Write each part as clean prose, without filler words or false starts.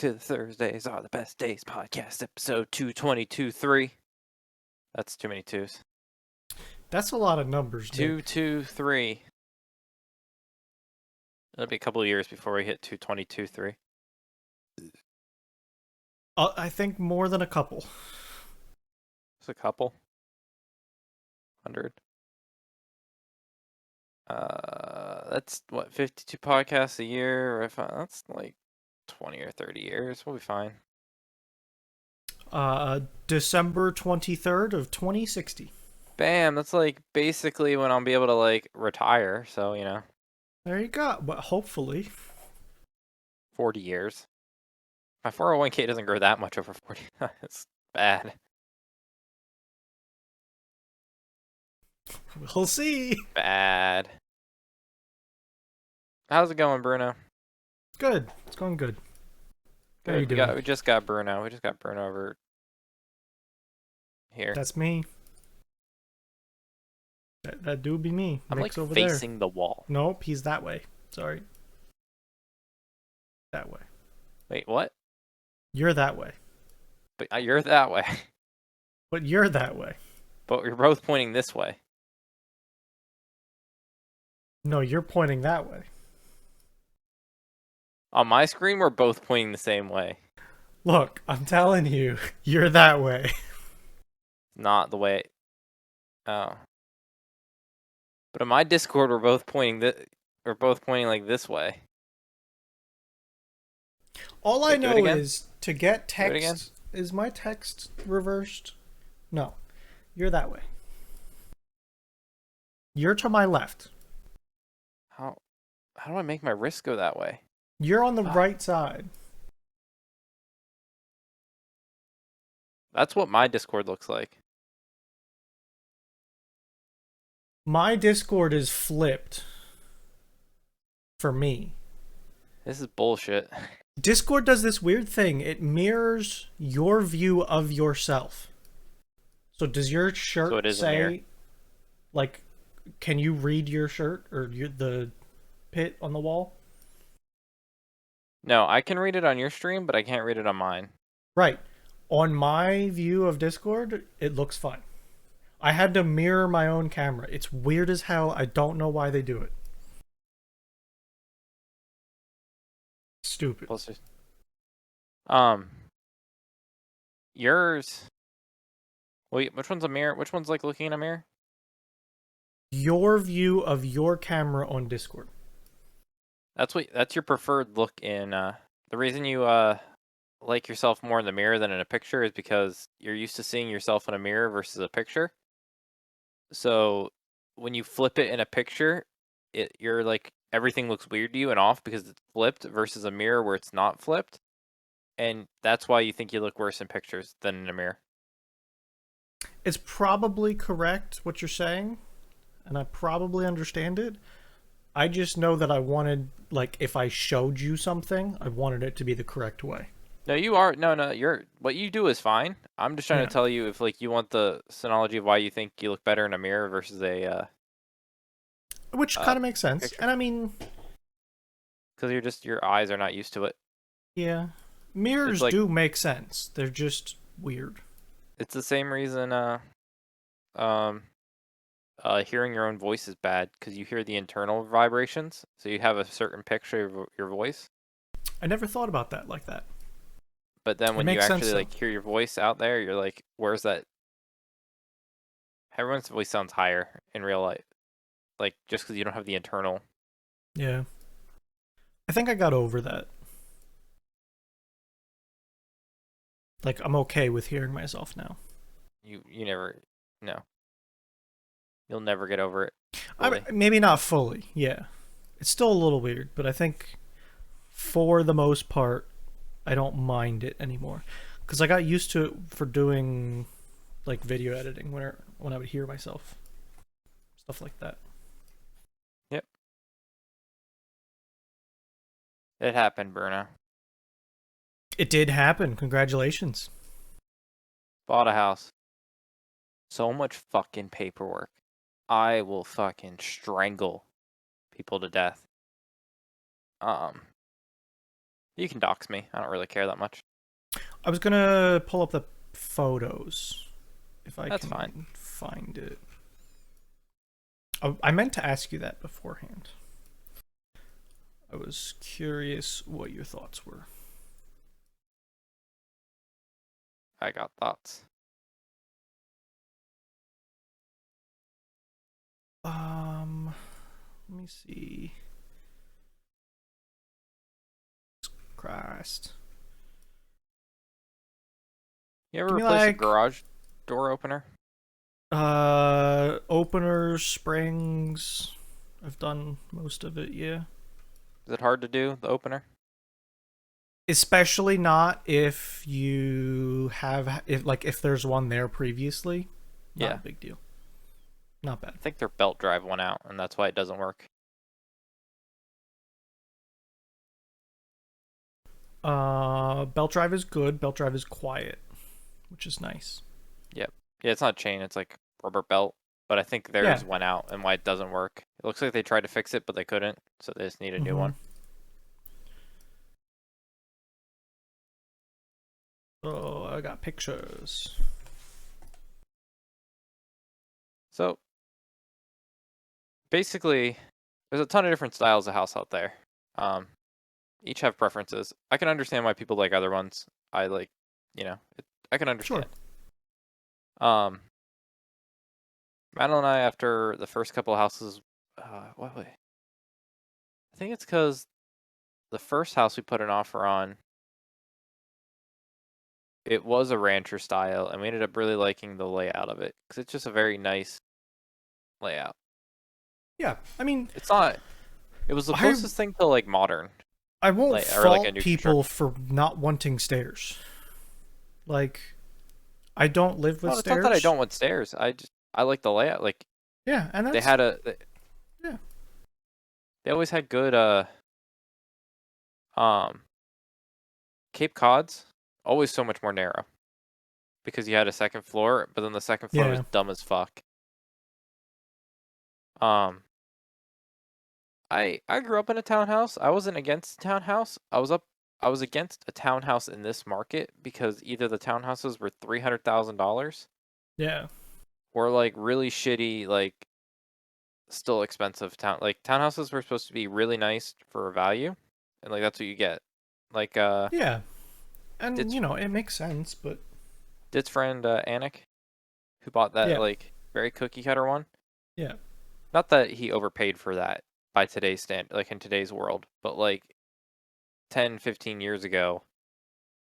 to the Thursdays Are the Best Days podcast, episode 222.3. That's too many twos. That's a lot of numbers, Nick. 223. It'll be a couple of years before we hit 222.3. I think more than a couple. It's a couple. 100. That's what, 52 podcasts a year? That's like 20 or 30 years. We'll be fine. December 23rd of 2060. Bam, that's like basically when I'll be able to like retire, so you know. There you go. But hopefully. 40 years. My 401k doesn't grow that much over 40. It's bad. We'll see. Bad. How's it going, Bruno? Good. It's going good. How you Good. doing? We just got Bruno. We just got Bruno over here. That's me. That dude be me. I'm Nick's like over facing there. the wall. Nope, he's that way. Sorry. That way. Wait, what? You're that way. But you're that way. But you're that way. But we're both pointing this way. No, you're pointing that way. On my screen, we're both pointing the same way. Look, I'm telling you, you're that way. Not the way. Oh. But on my Discord, we're both pointing like this way. All I know is to get Do it again? text. Is my text reversed? No. You're that way. You're to my left. How do I make my wrist go that way? You're on the right side. That's what my Discord looks like. My Discord is flipped. For me. This is bullshit. Discord does this weird thing. It mirrors your view of yourself. So does your shirt say, like, can you read your shirt or the pit on the wall? No, I can read it on your stream, but I can't read it on mine. Right. On my view of Discord, it looks fine. I had to mirror my own camera. It's weird as hell. I don't know why they do it. Stupid. Yours. Wait, which one's a mirror? Which one's like looking in a mirror? Your view of your camera on Discord. That's your preferred look in the reason you like yourself more in the mirror than in a picture is because you're used to seeing yourself in a mirror versus a picture. So when you flip it in a picture, you're like everything looks weird to you and off because it's flipped versus a mirror where it's not flipped. And that's why you think you look worse in pictures than in a mirror. It's probably correct what you're saying, and I probably understand it. I just know that I wanted, like, if I showed you something, I wanted it to be the correct way. No, what you do is fine. I'm just trying to tell you if like you want the synology of why you think you look better in a mirror versus a which kind of makes sense. picture. And I mean, because your eyes are not used to it. Yeah. Mirrors do make sense. They're just weird. It's the same reason hearing your own voice is bad because you hear the internal vibrations, so you have a certain picture of your voice. I never thought about that like that. But then when you actually like hear your voice out there, you're like, where's that? Everyone's voice sounds higher in real life, like just because you don't have the internal. Yeah. I think I got over that. Like, I'm okay with hearing myself now. You never, no. You'll never get over it. Maybe not fully, yeah. It's still a little weird, but I think for the most part, I don't mind it anymore. Because I got used to it for doing, like, video editing when I would hear myself. Stuff like that. Yep. It happened, Bruno. It did happen. Congratulations. Bought a house. So much fucking paperwork. I will fucking strangle people to death. Yeah, You can dox me. I don't really care that much. I was gonna pull up the photos if I That's fine. can find it. Oh, I meant to ask you that beforehand. I was curious what your thoughts were. I got thoughts. Let me see. Christ. You ever Give me replace a like garage door opener? openers, springs. I've done most of it, yeah. Is it hard to do, the opener? Especially not if you have if there's one there previously. Not a Yeah. big deal. Not bad. I think their belt drive went out, and that's why it doesn't work. Belt drive is good. Belt drive is quiet, which is nice. Yep. Yeah, it's not chain, it's like rubber belt. But I think Yeah. theirs went out and why it doesn't work. It looks like they tried to fix it, but they couldn't, so they just need a new Mm-hmm. one. Oh, I got pictures. So basically, there's a ton of different styles of house out there. Um, each have preferences. I can understand why people like other ones. I like, I can Sure. understand. Um, Madeline and I, after the first couple of houses, what way? I think it's because the first house we put an offer on, it was a rancher style, and we ended up really liking the layout of it because it's just a very nice layout. Yeah. I mean, It's not. It was the I closest thing to like modern, I won't like or like a fault new people construction. for not wanting stairs. Like, I don't live with No, it's not that I stairs. don't want stairs. I like the layout. Like Yeah, and they that's had yeah. they always had good um Cape Cods, always so much more narrow because you had a second floor, but then the second floor was Yeah. dumb as fuck. Um, I grew up in a townhouse. I wasn't against a townhouse. I was against a townhouse in this market because either the townhouses were $300,000 Yeah. or like really shitty, like still expensive like townhouses were supposed to be really nice for value, and like that's what you get. Like Yeah. And Dit's it makes sense, but Dit's friend Anik, who bought that yeah. like very cookie cutter one. Yeah. Not that he overpaid for that by today's like in today's world, but like 10, 15 years ago,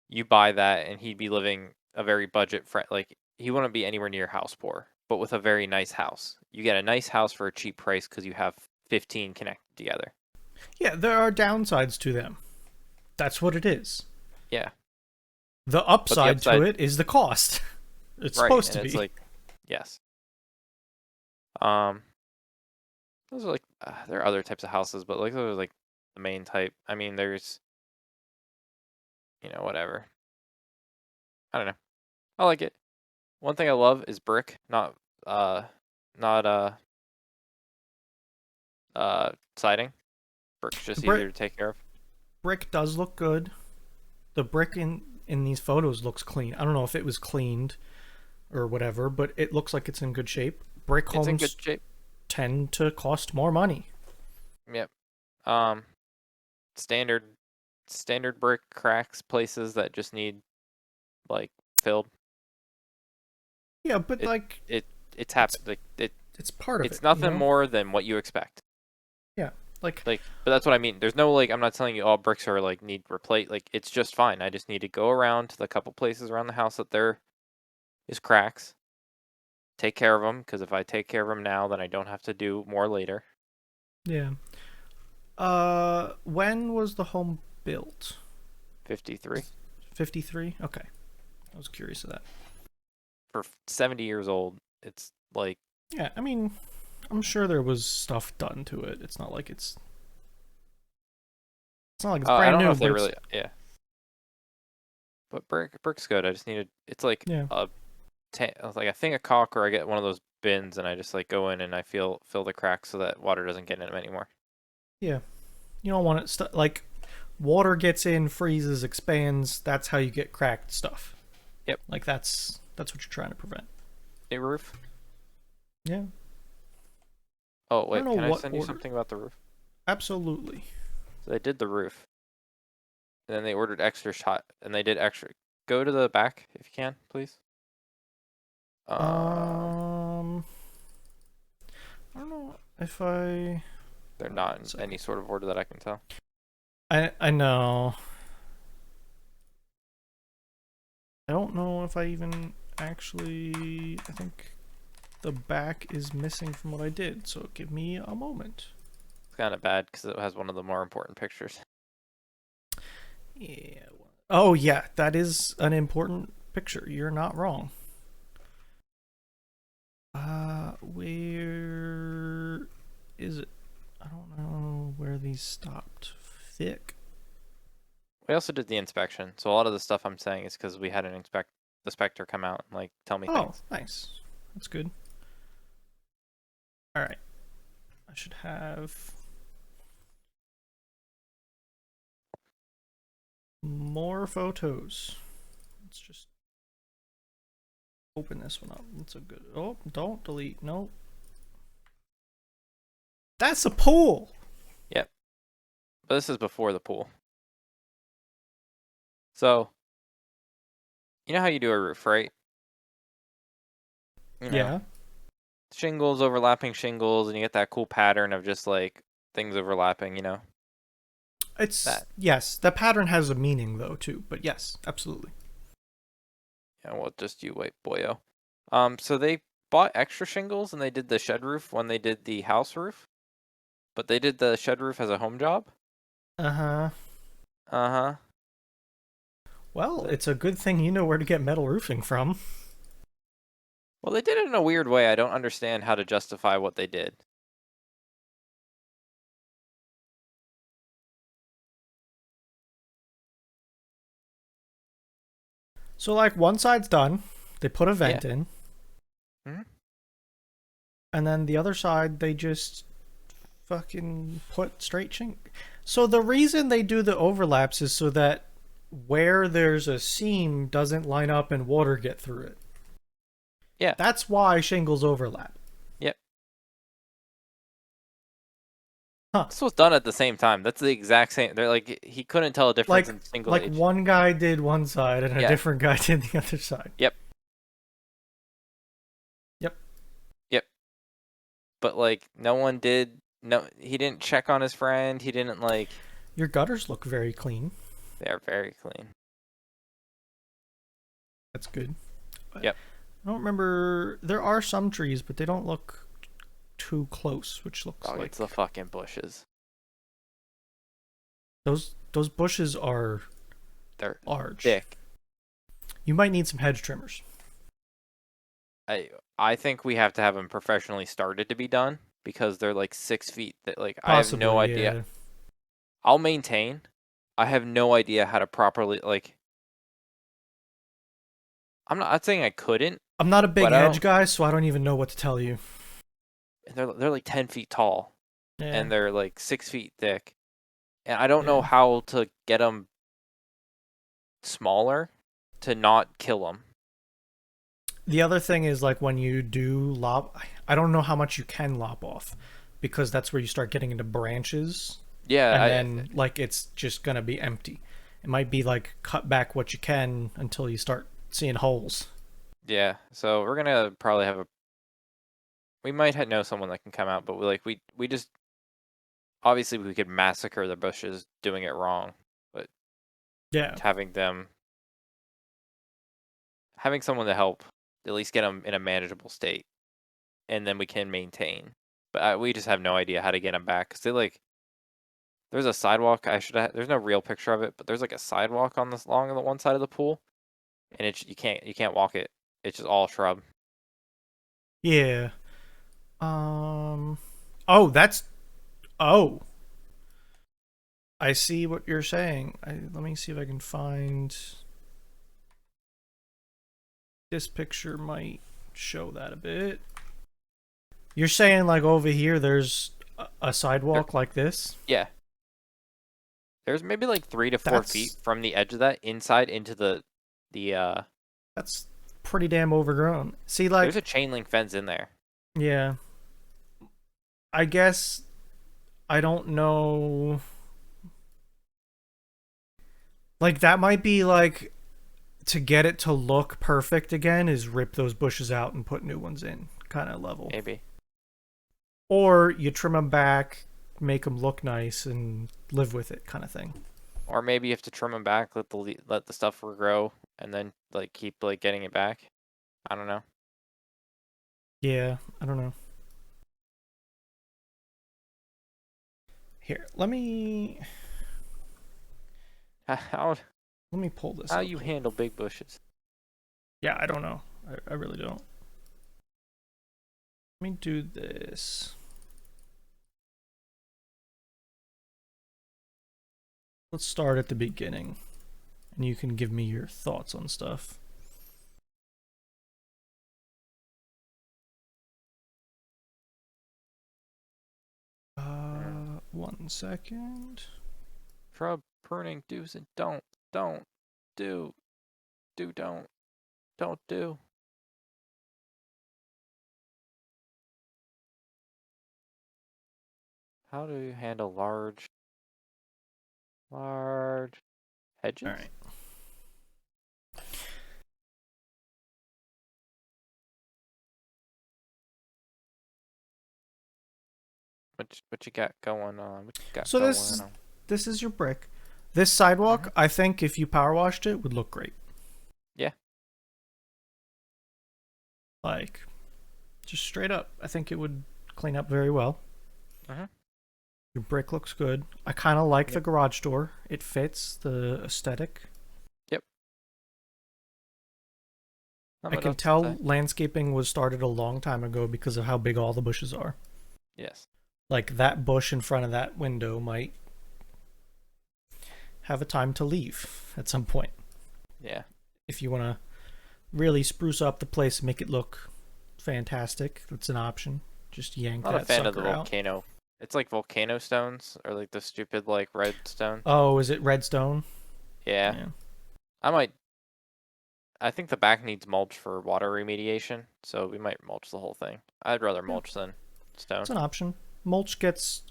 you buy that and he'd be living a very budget friend. Like he wouldn't be anywhere near house poor, but with a very nice house. You get a nice house for a cheap price because you have 15 connected together. Yeah, there are downsides to them. That's what it is. Yeah, The but the upside to upside, it is the cost. It's right? supposed And to it's be. like, yes. Um, those are like there are other types of houses, but like those are like the main type. I mean, there's whatever. I don't know. I like it. One thing I love is brick, uh not siding. Brick's The just brick easier to take care of. brick does look good. The brick in these photos looks clean. I don't know if it was cleaned or whatever, but it looks like it's in good shape. Brick It's in homes good shape. tend to cost more money. Yep. Um, standard standard brick cracks places that just need like filled. Yeah, but It like it it's it's happened. Like it's part of it's it, nothing more than what you expect. Yeah. Like But that's what I mean. There's no like I'm not telling you all bricks are like need replace. Like it's just fine. I just need to go around to the couple places around the house that there is cracks. Take care of them because if I take care of them now, then I don't have to do more later. yeah. When was the home built? 53 53? Okay. I was curious of that. for 70 years old. It's like Yeah, I mean, I'm sure there was stuff done to it. It's not like it's I brand don't know new, if they but it's really but brick's good. I just needed it's like yeah. like a thing of caulk, or I get one of those bins and I just like go in and I fill the cracks so that water doesn't get in them anymore. Yeah. You don't want it like water gets in, freezes, expands. That's how you get cracked stuff. Yep. Like that's what you're trying to prevent. A roof. Yeah. Oh I don't wait, know can I what send you order. something about the roof? Absolutely. So they did the roof, and then they ordered extra shot, and they did extra. Go to the back if you can, please. Um, Um, I don't know if I. they're not One in any second. sort of order that I can tell. I know. I don't know if I even actually. I think the back is missing from what I did. So give me a moment. It's kind of bad because it has one of the more important pictures. Yeah. Oh yeah, that is an important picture. You're not wrong. Where is it? I don't know where these stopped. Thick. We also did the inspection, so a lot of the stuff I'm saying is because we had an inspector come out and like tell me Oh, things. nice. That's good. All right. I should have more photos. Let's just open this one up. That's a good. Oh, don't delete. No. That's a pool. Yep, but this is before the pool. So you know how you do a roof, right? You know, Yeah. shingles overlapping shingles, and you get that cool pattern of just like things overlapping. You know It's that. yes. The pattern has a meaning though too. But yes, absolutely. Yeah, well, just you wait, boyo. So they bought extra shingles and they did the shed roof when they did the house roof, but they did the shed roof as a home job. Uh huh. Uh huh. Well, it's a good thing you know where to get metal roofing from. Well, they did it in a weird way. I don't understand how to justify what they did. So like one side's done. They put a Yeah. vent in, Hmm. and then the other side they just fucking put straight chink. So the reason they do the overlaps is so that where there's a seam doesn't line up and water get through it. Yeah. That's why shingles overlap. Yep. Huh. This was done at the same time. That's the exact same. They're like he couldn't tell a difference Like in single like age. one guy did one side and a Yeah. different guy did the other side. Yep. Yep. Yep. But like no one did. No, he didn't check on his friend. He didn't like. Your gutters look very clean. They are very clean. That's good. I Yep. don't remember. There are some trees, but they don't look too close, which looks Dog, it's the like fucking bushes. those bushes are They're large. thick. You might need some hedge trimmers. I think we have to have them professionally started to be done because they're like 6 feet. That like I have no Possibly, idea. yeah. I'll maintain. I have no idea how to properly like. I'm not saying I couldn't, I'm not a big but I hedge don't. guy, so I don't even know what to tell you. They're like 10 feet tall Yeah, and they're like 6 feet thick, and I don't know yeah. how to get them smaller to not kill them. The other thing is like when you do lop, I don't know how much you can lop off because that's where you start getting into branches, Yeah, and then like it's just gonna be empty. It might be like cut back what you can until you start seeing holes. yeah. So we're gonna probably have a. We might know someone that can come out, but we just obviously we could massacre the bushes doing it wrong, but Yeah, having someone to help at least get them in a manageable state, and then we can maintain. But we just have no idea how to get them back because they like there's a sidewalk. There's no real picture of it, but there's like a sidewalk on this along the one side of the pool, and you can't walk it. It's just all shrub. yeah. Um. Oh, that's. Oh, I see what you're saying. Let me see if I can find. This picture might show that a bit. You're saying like over here, there's a There, sidewalk like this. yeah, There's maybe like 3 to 4 feet That's from the edge of that inside into the. that's pretty damn overgrown. See, There's a like, chain link fence in there. yeah, I guess I don't know. Like that might be like to get it to look perfect again is rip those bushes out and put new ones in, kind of level. Maybe. Or you trim them back, make them look nice, and live with it, kind of thing. Or maybe you have to trim them back, let the stuff regrow, and then like keep like getting it back. I don't know. Yeah, I don't know. Here, How let me pull this how up. you handle big bushes? Yeah, I don't know. I really don't. Let me do this. Let's start at the beginning, and you can give me your thoughts on stuff. Mm. 1 second. Shrub pruning do's and don't do don't do. How do you handle large All hedges? right. What you got going on? What you got So going on? this is your brick. This sidewalk, Hmm. I think if you power washed it, would look great. Yeah. Like just straight up, I think it would clean up very well. Hmm. Your brick looks good. I kind of like the Yep. garage door. It fits the aesthetic. Yep. Not I much can else to tell say. landscaping was started a long time ago because of how big all the bushes are. Yes. Like that bush in front of that window might have a time to leave at some point. Yeah. If you want to really spruce up the place and make it look fantastic, that's an option. Just yank Not a that fan of the sucker out. volcano. It's like volcano stones or like the stupid like red stone. Oh, is it redstone? Yeah. Yeah. I might. I think the back needs mulch for water remediation, so we might mulch the whole thing. I'd rather Yeah, mulch than stone. it's an option. Mulch gets.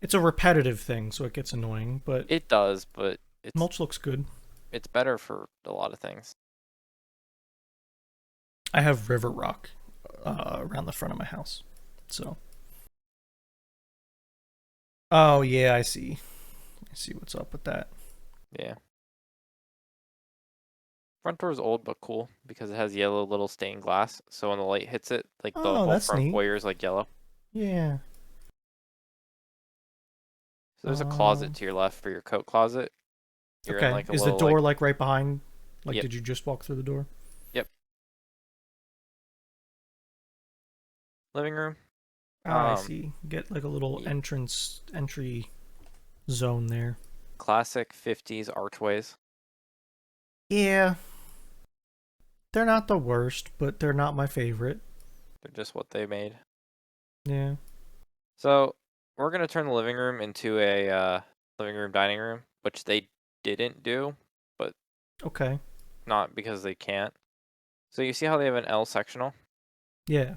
It's a repetitive thing, so it gets annoying, but It does, but mulch looks good. it's better for a lot of things. I have river rock around the front of my house. So. Oh, yeah, I see. I see what's up with that. Yeah. Front door is old but cool because it has yellow little stained glass. So when the light hits it, like the Oh, whole that's front neat. foyer is like yellow. Yeah. So there's a closet Um, to your left for your coat closet. You're in okay. like a Is the little door like like right behind? Like, yep, did you just walk through the door? yep, living room. Ah, I Um, see. Get like a little y- entry zone there. classic 50s archways. Yeah, they're not the worst, but they're not my favorite. They're just what they made. Yeah. So we're gonna turn the living room into a living room dining room, which they didn't do, but Okay. not because they can't. So you see how they have an L sectional? Yeah.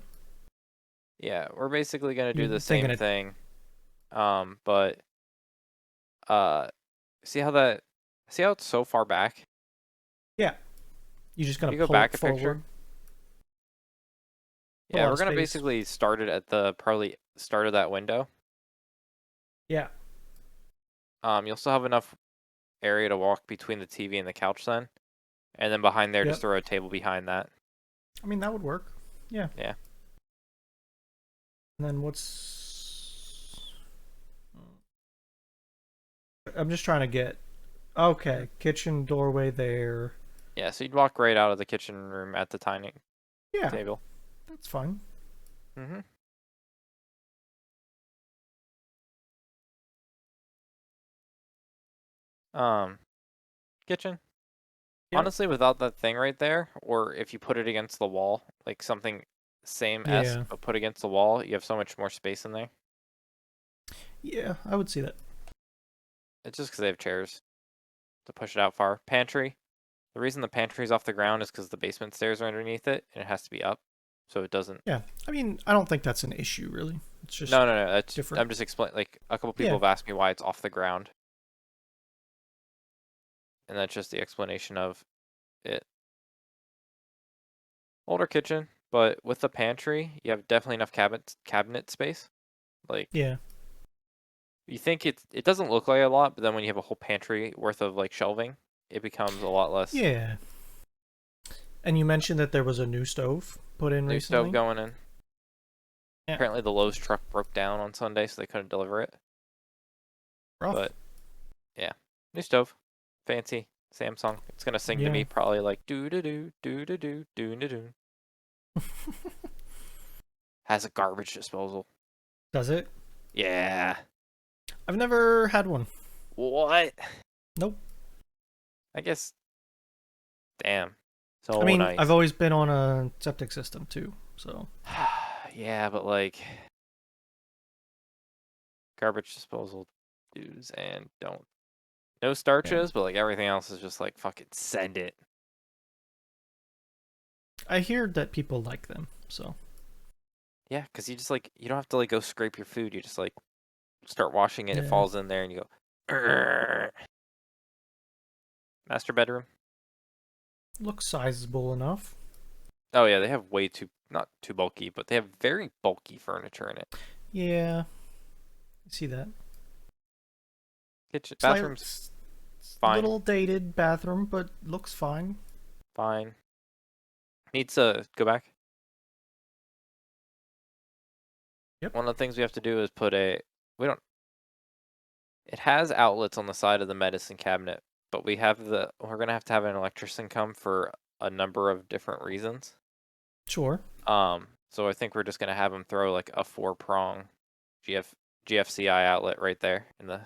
Yeah, we're basically gonna do You're the thinking same it. thing. But uh, see how that, see how it's so far back? Yeah. You just If gotta you go pull back it a picture, forward. Put a yeah, lot we're of gonna space. basically start it at the probably start of that window. Yeah. You'll still have enough area to walk between the TV and the couch then, and then behind there, just Yep. throw a table behind that. I mean, that would work. Yeah. Yeah. And then what's. I'm just trying to get. Mhm. Okay. Kitchen doorway there. Yeah, so you'd walk right out of the kitchen room at the dining Yeah. table. That's fine. Hmm. Um, kitchen. Yep. Honestly, without that thing right there, or if you put it against the wall, like something same esque Yeah. but put against the wall, you have so much more space in there. Yeah. I would see that. It's just because they have chairs to push it out far. Pantry. The reason the pantry's off the ground is because the basement stairs are underneath it, and it has to be up, so it doesn't. Yeah, I mean, I don't think that's an issue really. It's just No, no, no. That's different. I'm just explaining. Like a couple people Yeah, have asked me why it's off the ground, and that's just the explanation of it. Older kitchen, but with the pantry, you have definitely enough cabinet space. Like yeah, you think it doesn't look like a lot, but then when you have a whole pantry worth of like shelving, it becomes a lot less. yeah. And you mentioned that there was a new stove put in New stove recently. going in. Yeah, Apparently the Lowe's truck broke down on Sunday, so they couldn't deliver it. rough. But yeah, new stove, fancy Samsung. It's gonna sing to Yeah. me probably like doo doo doo doo doo doo doo doo doo. Has a garbage disposal. Does it? Yeah. I've never had one. What? Nope. I guess. Damn. I So mean, I've nice. always been on a septic system too, so Yeah, but like garbage disposal do's and don't. No yeah. starches, but like everything else is just like fucking send it. I hear that people like them, so Yeah, because you just like you don't have to like go scrape your food. You just like start washing it. It yeah. falls in there, and you go. "Urgh." Master bedroom. Looks sizable enough. Oh yeah, they have way too not too bulky, but they have very bulky furniture in it. Yeah, I see that. Kitchen Slight, bathroom's fine, little dated bathroom, but looks fine. fine. Needs to go back. Yep. One of the things we have to do is put a we don't. It has outlets on the side of the medicine cabinet, but we're gonna have to have an electrician come for a number of different reasons. Sure. So I think we're just gonna have him throw like a 4-prong GF GFCI outlet right there in the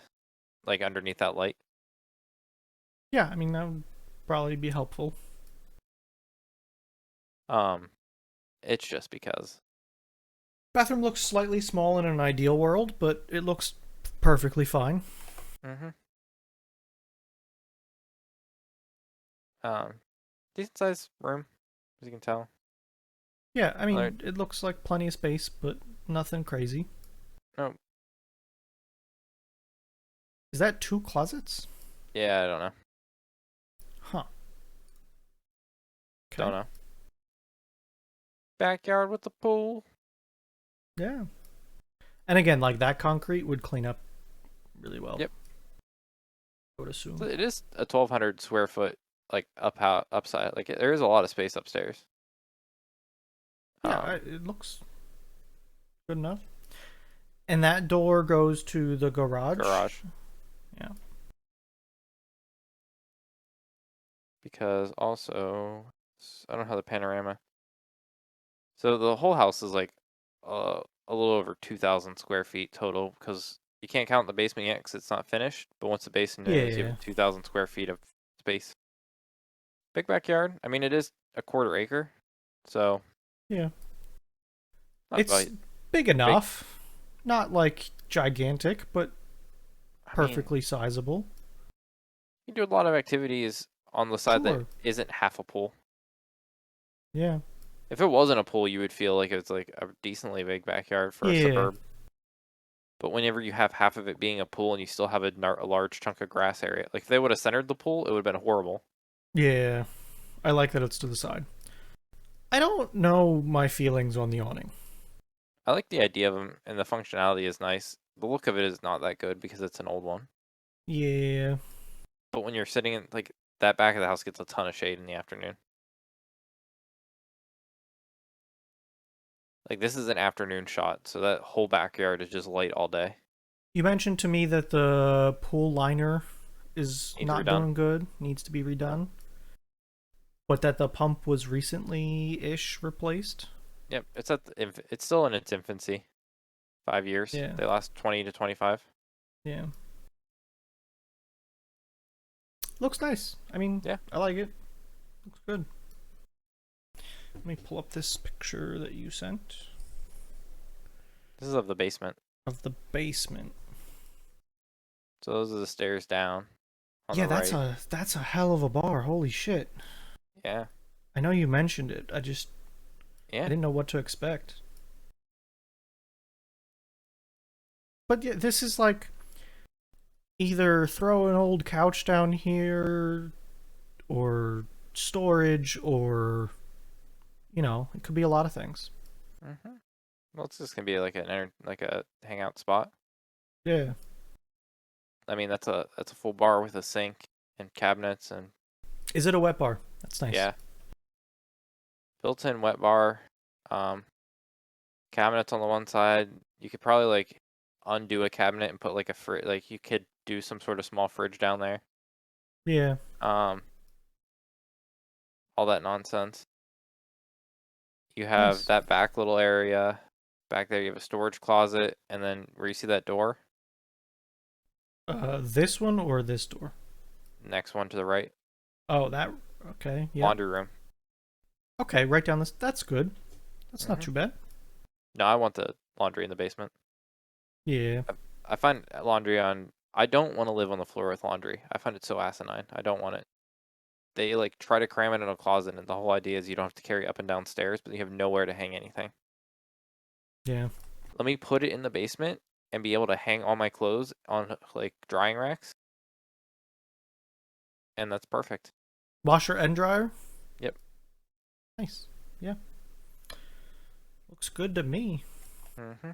like underneath that light. Yeah, I mean that would probably be helpful. Um, it's just because. Bathroom looks slightly small in an ideal world, but it looks perfectly fine. Mhm. Um, decent sized room, as you can tell. Yeah, I Another, mean it looks like plenty of space, but nothing crazy. oh, Is that two closets? yeah, I don't know. Huh. Don't Okay. know. Backyard with the pool. Yeah. And again, like that concrete would clean up really well, Yep. I would So assume. it is a 1,200 square foot like upside. Like there is a lot of space upstairs. Yeah, it looks good enough. And that door goes to the garage. Garage Yeah. because also I don't have the panorama. So the whole house is like a little over 2,000 square feet total because you can't count the basement yet because it's not finished. But once the basement is, you Yeah. have 2,000 square feet of space. Big backyard. I mean, it is a quarter acre, so Yeah. not It's very big big. enough. Not like gigantic, but I mean, perfectly sizable. you do a lot of activities on the side that Sure. isn't half a pool. Yeah. If it wasn't a pool, you would feel like it's like a decently big backyard for a Yeah. suburb. But whenever you have half of it being a pool and you still have a large chunk of grass area, like if they would have centered the pool, it would have been horrible. Yeah. I like that it's to the side. I don't know my feelings on the awning. I like the idea of them, and the functionality is nice. The look of it is not that good because it's an old one. Yeah. But when you're sitting in like that back of the house gets a ton of shade in the afternoon. Like this is an afternoon shot, so that whole backyard is just light all day. You mentioned to me that the pool liner is Needs not redone. doing good, needs to be Yep. redone, but that the pump was recently ish replaced. Yep. It's still in its infancy. 5 years. Yeah. They last 20 to 25. Yeah. Looks nice. I mean, Yeah. I like it. Looks good. Let me pull up this picture that you sent This is of the basement. of the basement. So those are the stairs down on Yeah, the right. that's a hell of a bar. Holy shit. Yeah. I know you mentioned it. I Yeah. didn't know what to expect. But yeah, this is like either throw an old couch down here or storage or it could be a lot of things. Mhm. Well, it's just gonna be like like a hangout spot. Yeah. I mean, that's a full bar with a sink and cabinets and Is it a wet bar? That's nice. yeah, built-in wet bar, um, cabinets on the one side. You could probably like undo a cabinet and put like a fridge. Like you could do some sort of small fridge down there. Yeah. Um, all that nonsense. You have Nice. that back little area. Back there, you have a storage closet, and then where you see that door, This one or this door? next one to the right, Oh, that. Okay. Yep. laundry room. Okay, right down this. That's good. That's not hmm too bad. No, I want the laundry in the basement. Yeah. I find laundry on. I don't want to live on the floor with laundry. I find it so asinine. I don't want it. They like try to cram it in a closet, and the whole idea is you don't have to carry up and down stairs, but you have nowhere to hang anything. Yeah. Let me put it in the basement and be able to hang all my clothes on like drying racks, and that's perfect. Washer and dryer. Yep. Nice. Yeah. Looks good to me. hmm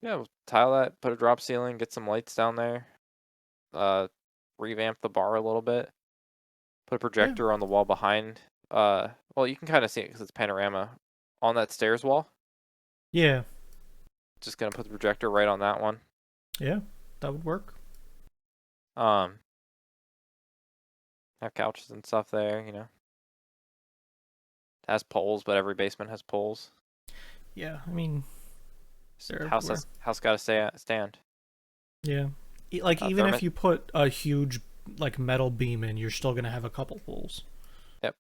Yeah, we'll tile that, put a drop ceiling, get some lights down there, uh, revamp the bar a little bit, put a Yeah. projector on the wall behind. Well, you can kind of see it because it's panorama on that stairs wall. Yeah. Just gonna put the projector right on that one. Yeah. That would work. Um, have couches and stuff there. It has poles, but every basement has poles. Yeah. I mean, they're everywhere. House got to stay stand. Yeah. Like even if Thermos. you put a huge like metal beam in, you're still gonna have a couple poles. Yep.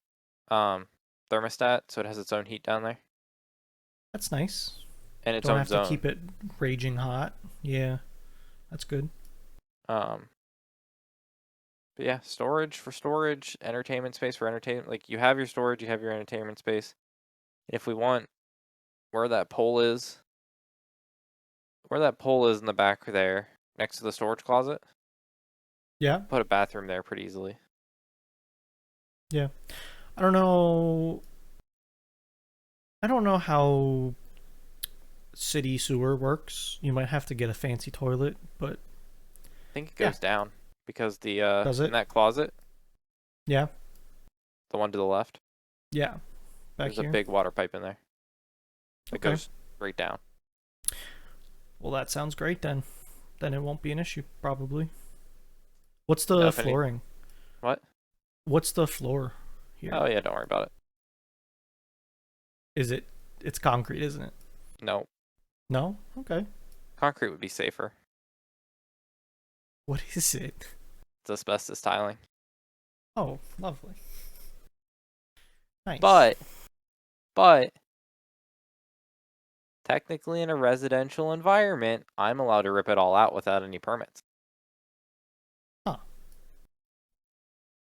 Um, thermostat, so it has its own heat down there That's nice. and its Don't own have to zone. keep it raging hot. Yeah. That's good. Um, but yeah, storage for storage, entertainment space for entertainment. Like you have your storage, you have your entertainment space. If we want where that pole is, in the back there, next to the storage closet, Yeah. put a bathroom there pretty easily. Yeah. I don't know. I don't know how city sewer works. You might have to get a fancy toilet, but I think it yeah. goes down because the Does in it? that closet, Yeah. the one to the left, Yeah. Back there's a here. big water pipe in there that Okay. goes right down. Well, that sounds great then. Then it won't be an issue, probably. What's Now the if any flooring? what? What's the floor here? Oh yeah, don't worry about it. Is it? It's concrete, isn't it? No, No? Okay. concrete would be safer. What is it? It's asbestos tiling. Oh, lovely. Nice. But but technically in a residential environment, I'm allowed to rip it all out without any permits. Huh.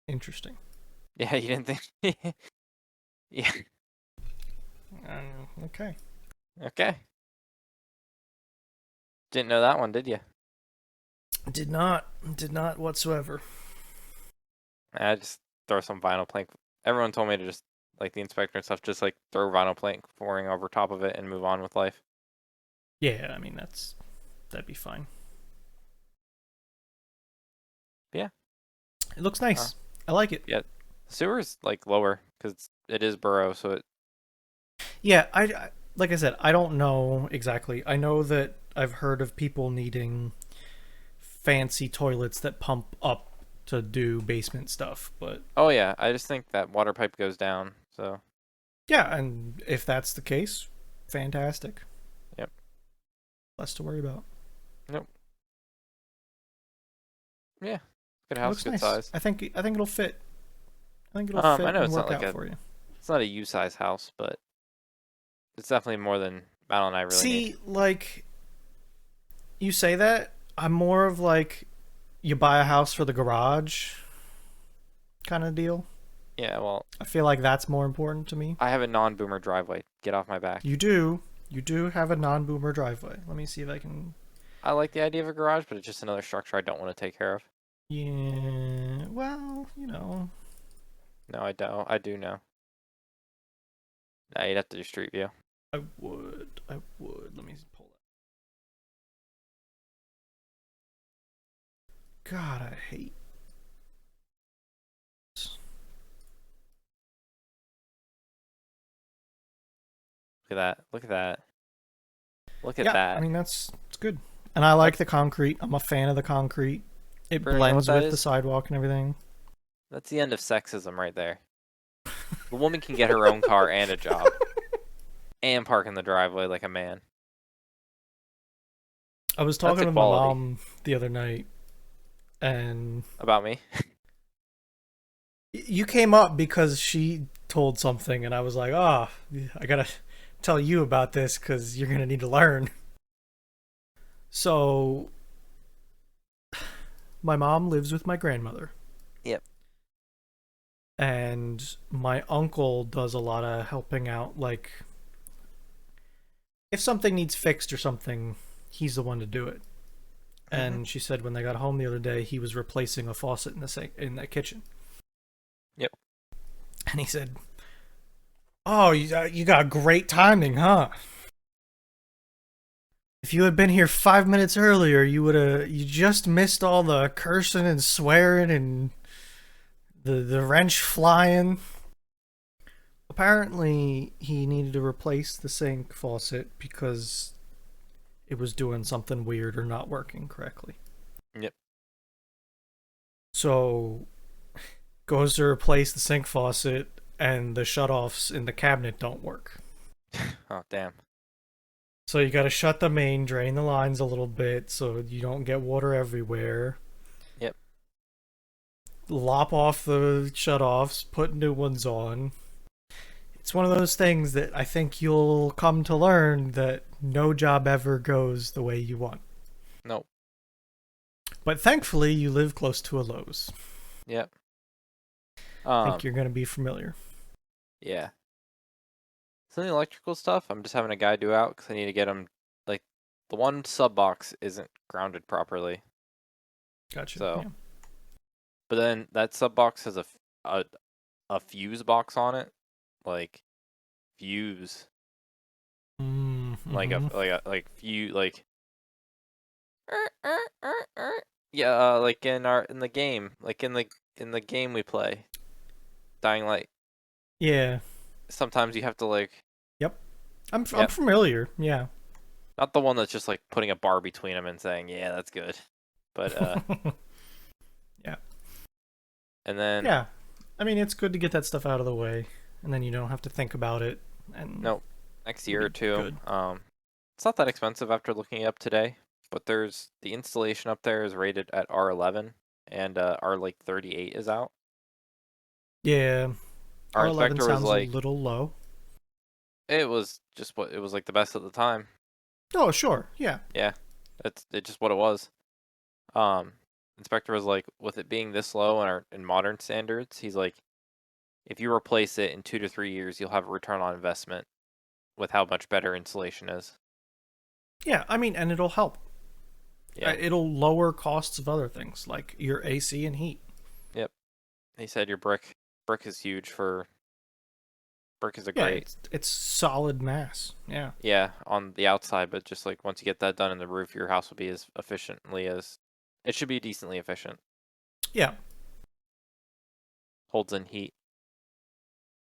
Interesting. Yeah, you didn't think Yeah. Okay. Okay. Didn't know that one, did you? Did not. Did not whatsoever. I just throw some vinyl plank. Everyone told me to just like the inspector and stuff, just like throw vinyl plank flooring over top of it and move on with life. Yeah, I mean that'd be fine. Yeah. It looks Uh, nice. I like it. yeah. Sewer's like lower because it is borough, so it. Yeah, like I said, I don't know exactly. I know that I've heard of people needing fancy toilets that pump up to do basement stuff, but Oh yeah, I just think that water pipe goes down. So yeah, and if that's the case, fantastic. yep. Less to worry about. Nope. Yeah. Good It house, looks good nice. size. I think it'll fit. I think it'll I fit know and it's not work like out for you. it's not a U size house, but it's definitely more than Mal and I really need. See, like you say that, I'm more of like you buy a house for the garage kind of deal. Yeah, well, I feel like that's more important to me. I have a non-boomer driveway. Get off my back. You do. You do have a non-boomer driveway. Let me see if I can. I like the idea of a garage, but it's just another structure I don't want to take care of. Yeah. Well, you know. No, I don't. I do know. Nah, you'd have to do street view. I would. I would. Let me pull that. God, I hate. Look at that. Look at that. Look at Yeah, I that. mean that's it's good. And I like That's the concrete. I'm a fan of the concrete. It for you know what blends that with the is? sidewalk and everything. That's the end of sexism right there. The woman can get her own car and a job and park in the driveway like a man. I was That's talking with my equality. mom the other night, and About me. you came up because she told something, and I was like, "Ah, oh, I gotta tell you about this because you're gonna need to learn." So, my mom lives with my grandmother, Yep. and my uncle does a lot of helping out. Like, if something needs fixed or something, he's the one to do it. Mhm. And she said when they got home the other day, he was replacing a faucet in the sink in that kitchen, Yep. and he said, "Oh, you got great timing, huh? If you had been here 5 minutes earlier, you just missed all the cursing and swearing and the wrench flying." Apparently, he needed to replace the sink faucet because it was doing something weird or not working correctly. Yep. So, goes to replace the sink faucet, and the shutoffs in the cabinet don't work. Oh, damn. So you got to shut the main, drain the lines a little bit so you don't get water everywhere. Yep. Lop off the shutoffs, put new ones on. It's one of those things that I think you'll come to learn that no job ever goes the way you want. Nope. But thankfully, you live close to a Lowe's. Yep. I think you're going to be familiar. Yeah. Some of the electrical stuff, I'm just having a guy do out because I need to get him, like, the one sub box isn't grounded properly. Gotcha. So, Yeah. but then that sub box has a fuse box on it, like fuse, Mm-hmm. like fuse, like yeah, like in the game, like in the game we play, Dying Light. Yeah. Sometimes you have to like, Yep. I'm yep, familiar. Yeah. not the one that's just like putting a bar between them and saying, yeah, that's good, but Yeah. and then Yeah. I mean, it's good to get that stuff out of the way, and then you don't have to think about it, and no, next year or be two, good. it's not that expensive after looking it up today, but there's the installation up there is rated at R11 and R like 38 is out. Yeah. Our R11 inspector was sounds a like, little low. it was just what it was like the best at the time. Oh, sure. Yeah. Yeah, it's just what it was. Um, inspector was like, with it being this low in modern standards, he's like, if you replace it in 2 to 3 years, you'll have a return on investment with how much better insulation is. Yeah. I mean, and it'll help. Yeah. It'll lower costs of other things like your AC and heat. Yep. He said your brick is huge for brick is a Yeah. great. It's solid mass. Yeah. Yeah, on the outside, but just like once you get that done in the roof, your house will be as efficiently as it should be decently efficient. Yeah. Holds in heat,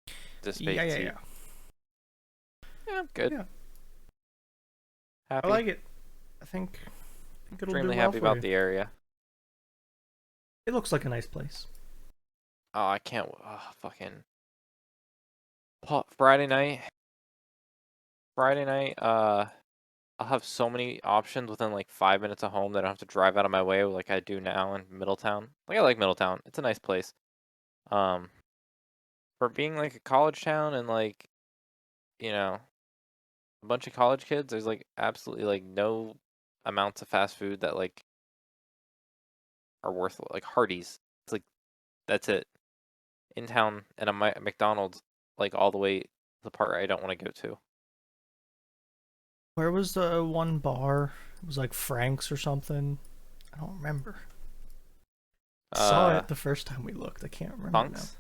Yeah. dissipates Yeah. heat. Yeah. Yeah, I'm good. Yeah. I Happy. like it. I think it'll do Extremely well happy for about you. the area. It looks like a nice place. Oh, I can't. Oh, fucking Friday night. Friday night. I'll have so many options within like 5 minutes of home that I don't have to drive out of my way like I do now in Middletown. Like I like Middletown. It's a nice place. Um, for being like a college town and like you know a bunch of college kids, there's like absolutely like no amounts of fast food that like are worth like Hardee's. It's like that's it in town, and a McDonald's like all the way to the part I don't want to go to. Where was the one bar? It was like Frank's or something. I don't remember. Saw Uh, it the first time we looked. I can't remember now. Funk's.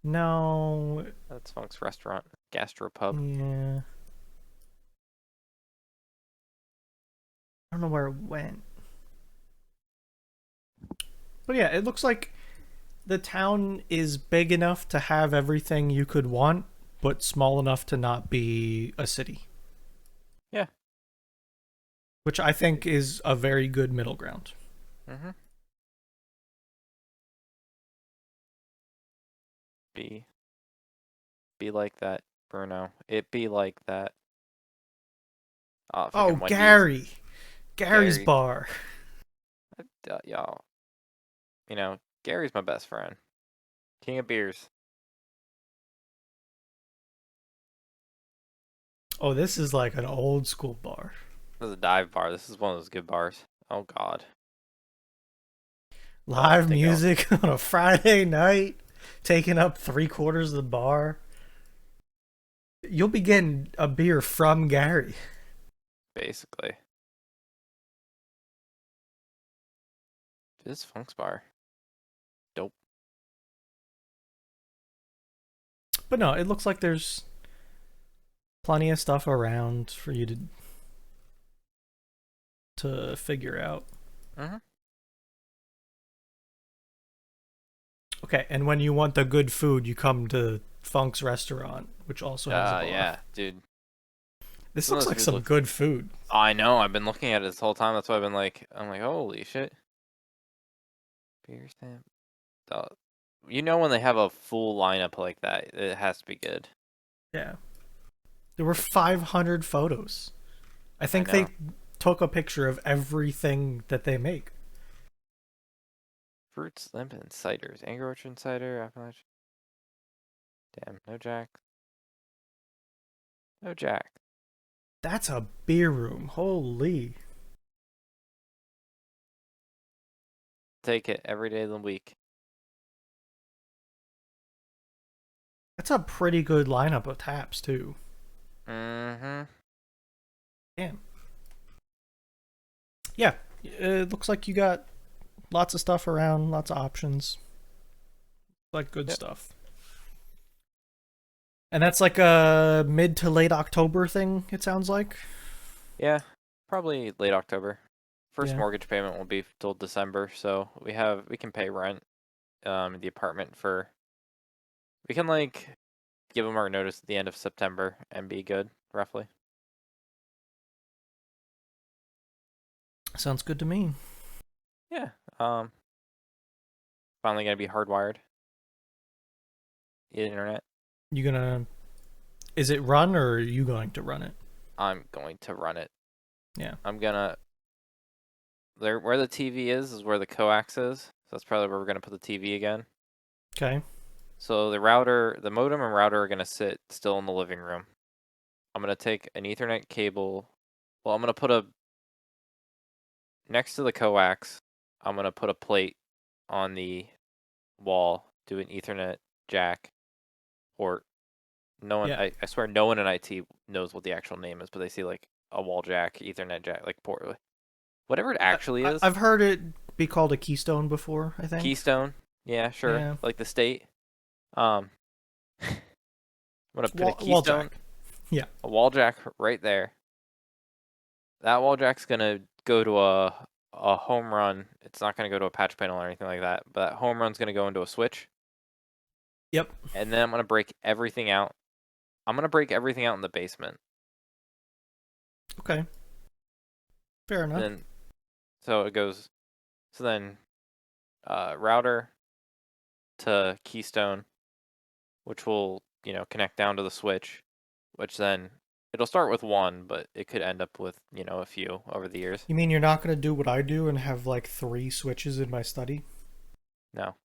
No. That's Funk's restaurant, gastropub. Yeah. I don't know where it went. But yeah, it looks like the town is big enough to have everything you could want, but small enough to not be a city. Yeah. Which I think is a very good middle ground. Mhm. Be be like that, Bruno. It be like that. Oh, Fucking Wendy's, Gary. Gary's Gary. bar. Y'all. Gary's my best friend. King of beers. Oh, this is like an old school bar. This is a dive bar. This is one of those good bars. Oh God. Live They go music on a Friday night, taking up 3/4 of the bar. You'll be getting a beer from Gary. basically. This Funk's bar. Dope. But no, it looks like there's plenty of stuff around for you to figure out. Mhm. Okay, and when you want the good food, you come to Funk's restaurant, which also has a bar. Yeah, dude. This Some of looks this like food some looks. good food. I know. I've been looking at it this whole time. That's why I'm like, holy shit. Beer stamp. Uh, when they have a full lineup like that, it has to be good. Yeah. There were 500 photos. I I think know. they took a picture of everything that they make. Fruits, lemon, and ciders. Angry Orchard cider, Appalachian. Damn, no Jack. No Jack. That's a beer room. Holy. Take it every day of the week. That's a pretty good lineup of taps, too. Mm-hmm. Damn. Yeah, it looks like you got lots of stuff around, lots of options. Like good Yep. stuff. And that's like a mid to late October thing, it sounds like. Yeah, probably late October. First Yeah. mortgage payment won't be till December, so we can pay rent in the apartment for we can like give them our notice at the end of September and be good, roughly. Sounds good to me. Yeah. Um Finally gonna be hardwired. The internet. You gonna. Is it run or are you going to run it? I'm going to run it. Yeah. I'm gonna where the TV is where the coax is. So that's probably where we're gonna put the TV again. Okay. So the modem and router are gonna sit still in the living room. I'm gonna take an Ethernet cable. Well, I'm gonna put a next to the coax. I'm gonna put a plate on the wall. Do an Ethernet jack port. No one, Yeah. I swear, no one in IT knows what the actual name is, but they see like a wall jack, Ethernet jack, like port, whatever it actually is. I've heard it be called a keystone before, I think. Keystone. Yeah, sure. Yeah. Like the state. Um, I'm gonna put a Wall keystone, jack. Yeah. a wall jack right there. That wall jack's gonna go to a home run. It's not gonna go to a patch panel or anything like that. But that home run's gonna go into a switch, Yep. and then I'm gonna break everything out. I'm gonna break everything out in the basement. Okay. Fair And enough. then so it goes. So then, router to keystone, which will connect down to the switch, which then it'll start with one, but it could end up with a few over the years. You mean you're not gonna do what I do and have like 3 switches in my study? No,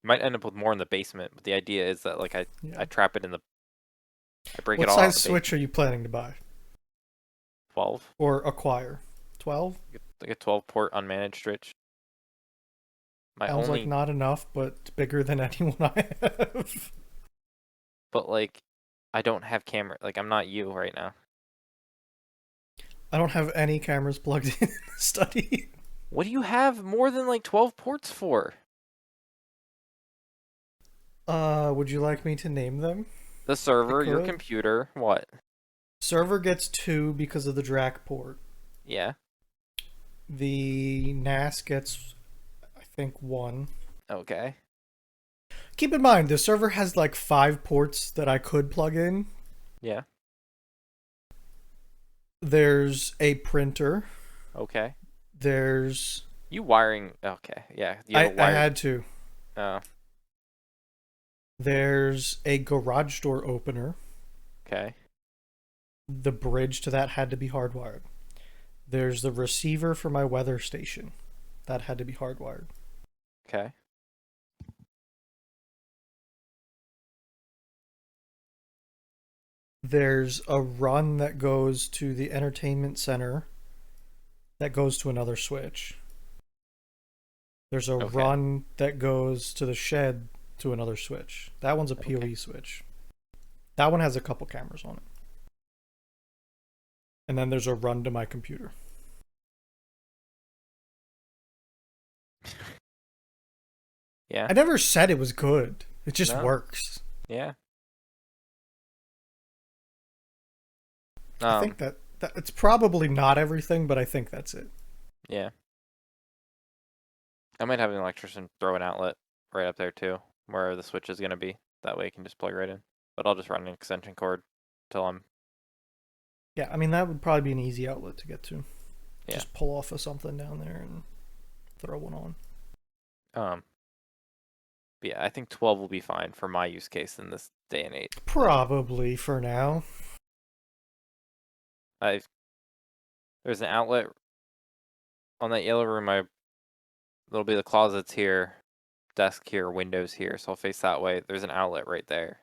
you might end up with more in the basement, but the idea is that like I Yeah. I trap it in the I break it What all out in size the switch basement. are you planning to buy 12. or acquire? 12? like a 12 port unmanaged switch. My Sounds like only, not enough, but bigger than anyone I have. but like, I don't have camera. Like, I'm not you right now. I don't have any cameras plugged in the study. What do you have more than like 12 ports for? Would you like me to name them? The I server, your could. computer, what? Server gets 2 because of the DRAC port. Yeah. The NAS gets, I think, 1. Okay. Keep in mind, the server has like 5 ports that I could plug in. Yeah. There's a printer. Okay. There's. You wiring. Okay. Yeah. You have a I wired. had to. Oh. There's a garage door opener. Okay. The bridge to that had to be hardwired. There's the receiver for my weather station. That had to be hardwired. Okay. There's a run that goes to the entertainment center that goes to another switch. There's a Okay. run that goes to the shed to another switch. That one's a Okay. PoE switch. That one has a couple cameras on it. And then there's a run to my computer. Yeah. I never said it was good. It just No. works. Yeah. I think that it's probably not everything, but I think that's it. Yeah. I might have an electrician throw an outlet right up there too, where the switch is gonna be. That way it can just plug right in. But I'll just run an extension cord till I'm. Yeah, I mean that would probably be an easy outlet to get to. Yeah. Just pull off of something down there and throw one on. Um. But yeah, I think 12 will be fine for my use case in this day and age. Probably for now. I've there's an outlet on that yellow room. There'll be the closets here, desk here, windows here. So I'll face that way. There's an outlet right there.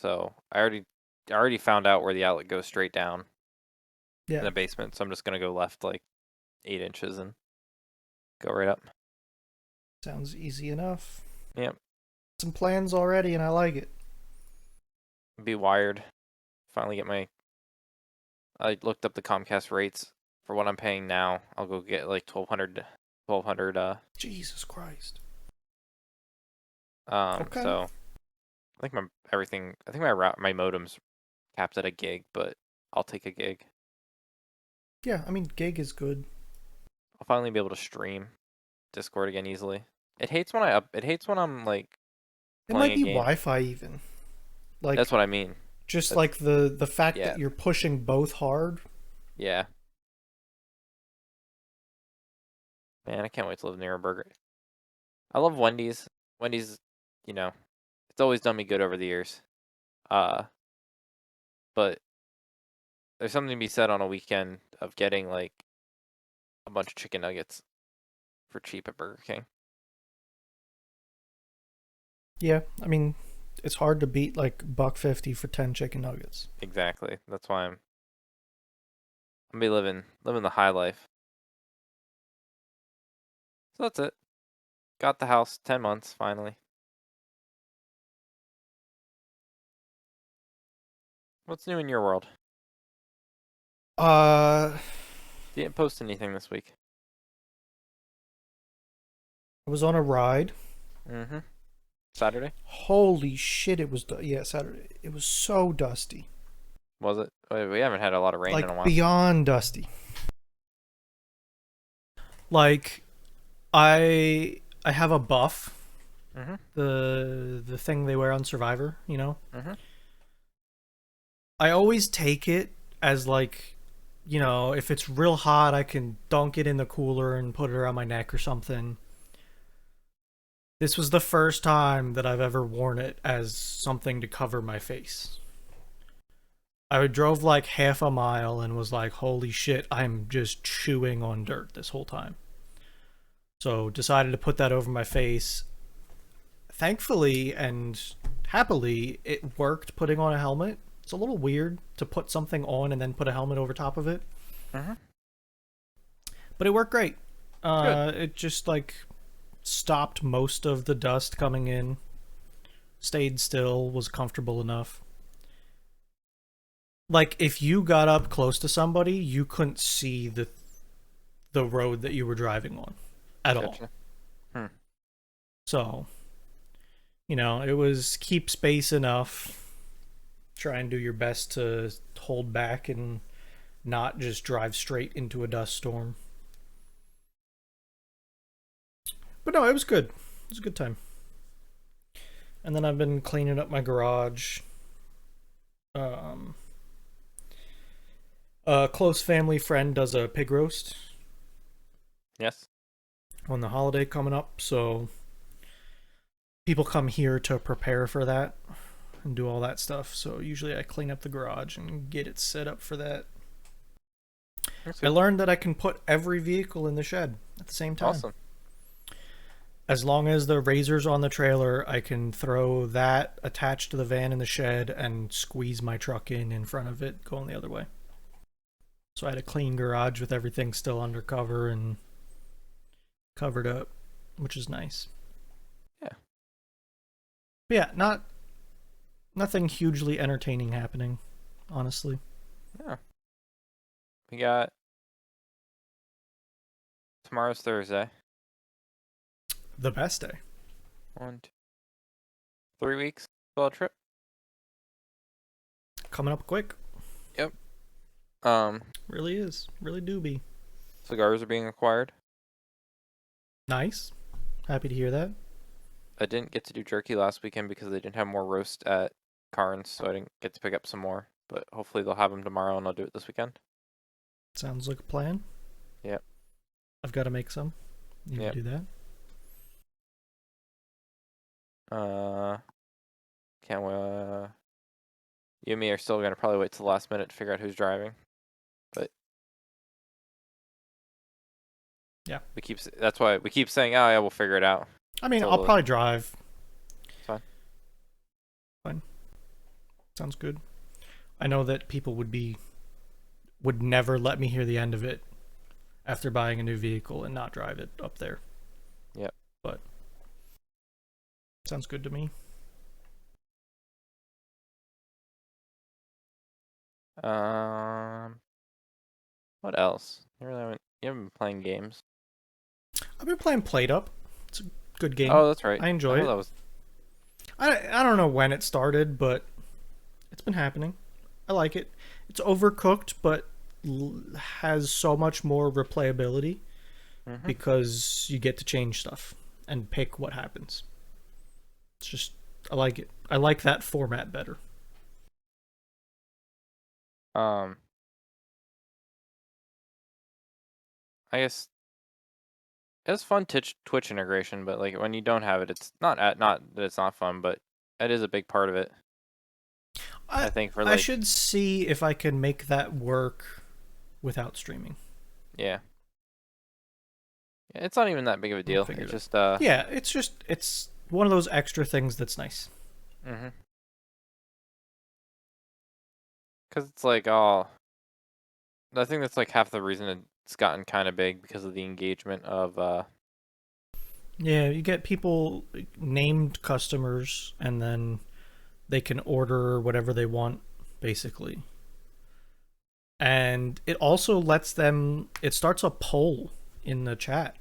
So I already found out where the outlet goes straight down in Yeah, the basement. So I'm just gonna go left like 8 inches and go right up. sounds easy enough. Yep. Some plans already, and I like it. Be wired. Finally get my. I looked up the Comcast rates for what I'm paying now. I'll go get like 1200. Jesus Christ. Okay. So I think my everything. I think my modem's capped at a gig, but I'll take a gig. Yeah, I mean, gig is good. I'll finally be able to stream Discord again easily. It hates when I'm like It might playing a be game. Wi-Fi even. That's Like what I mean. just That's like the fact yeah, that you're pushing both hard. yeah. Man, I can't wait to live near a burger. I love Wendy's. Wendy's, you know, it's always done me good over the years. Uh, but there's something to be said on a weekend of getting like a bunch of chicken nuggets for cheap at Burger King. Yeah, I mean, it's hard to beat like $1.50 for 10 chicken nuggets. Exactly. That's why I'm be living the high life. So that's it. Got the house 10 months finally. What's new in your world? Uh, Didn't post anything this week. I was on a ride. Mm-hmm. Saturday? Holy shit, it was yeah, Saturday. It was so dusty. Was it? We haven't had a lot of rain in a Like while. beyond dusty. Like I have a buff, Mm-hmm. the thing they wear on Survivor, you know? Mm-hmm. I always take it as like, you know, if it's real hot, I can dunk it in the cooler and put it around my neck or something. This was the first time that I've ever worn it as something to cover my face. I drove like half a mile and was like, holy shit, I'm just chewing on dirt this whole time. So decided to put that over my face. Thankfully and happily, it worked putting on a helmet. It's a little weird to put something on and then put a helmet over top of it. Mm-hmm. but it worked great. Good. It just like stopped most of the dust coming in, stayed still, was comfortable enough. Like if you got up close to somebody, you couldn't see the road that you were driving on at all. Gotcha. Hmm. So, it was keep space enough, try and do your best to hold back and not just drive straight into a dust storm. But no, it was good. It was a good time. And then I've been cleaning up my garage. Um, a close family friend does a pig roast Yes. on the holiday coming up, so people come here to prepare for that and do all that stuff. So usually I clean up the garage and get it set up for that. That's I good. learned that I can put every vehicle in the shed at the same time. Awesome. As long as the razor's on the trailer, I can throw that attached to the van in the shed and squeeze my truck in front of it, going the other way. So I had a clean garage with everything still under cover and covered up, which is nice. Yeah. But yeah, nothing hugely entertaining happening, honestly. Yeah. We got tomorrow's Thursday. The best day. 1, 2, 3 weeks. Fall trip. Coming up quick. Yep. Um, Really is. Really do be. Cigars are being acquired. Nice. Happy to hear that. I didn't get to do jerky last weekend because they didn't have more roast at Carnes, so I didn't get to pick up some more. But hopefully they'll have them tomorrow, and I'll do it this weekend. Sounds like a plan. Yep. I've got to make some. Need Yep. to do that. Can't you and me are still gonna probably wait till the last minute to figure out who's driving, but Yeah. that's why we keep saying, oh yeah, we'll figure it out. I mean, I'll Till probably drive. it's fine. Fine. Sounds good. I know that people would never let me hear the end of it after buying a new vehicle and not drive it up there. Yep. But sounds good to me. Um, what else? You haven't been playing games. I've been playing Played Up. It's a good game. Oh, that's right. I I enjoy thought it. that was I don't know when it started, but it's been happening. I like it. It's overcooked, but has so much more replayability mm-hmm. because you get to change stuff and pick what happens. It's just I like it. I like that format better. Um, I guess it's fun Twitch integration, but like when you don't have it, it's not that it's not fun, but it is a big part of it. I I think for I like should see if I can make that work without streaming. yeah. It's not even that big of a I'll deal. figure It's it out. just Yeah, it's one of those extra things that's nice. mm-hmm. Because it's like I think that's like half the reason it's gotten kind of big because of the engagement of Yeah, you get people named customers and then they can order whatever they want basically. And it also lets them it starts a poll in the chat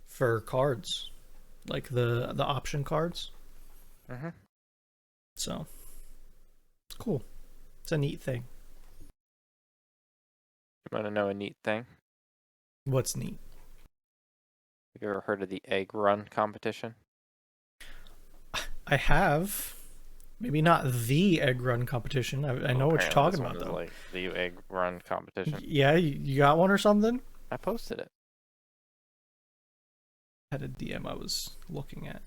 for cards, like the option cards. mm-hmm. So, it's cool. It's a neat thing. You want to know a neat thing? What's neat? Have you ever heard of the egg run competition? I have. Maybe not the egg run competition. I Well, know what you're apparently this talking one about is though. like the egg run competition. Yeah, you got one or something? I posted it. I had a DM I was looking at.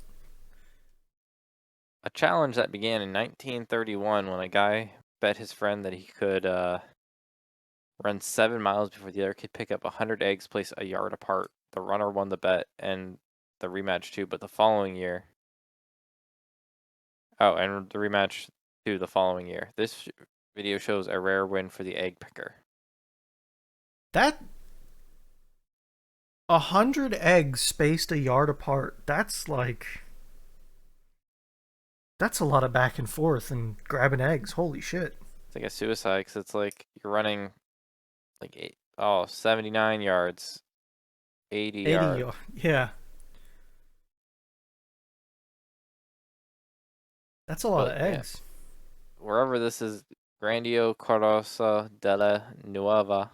A challenge that began in 1931 when a guy bet his friend that he could run 7 miles before the other could pick up 100 eggs placed a yard apart. The runner won the bet and the rematch too, but the following year. Oh, and the rematch too the following year. This video shows a rare win for the egg picker. That 100 eggs spaced a yard apart. That's a lot of back and forth and grabbing eggs. Holy shit. It's like a suicide because it's like you're running like 79 yards, 80 80 yards. yeah. That's a lot But of yeah, eggs. wherever this is, Grandio Cordosa della Nueva.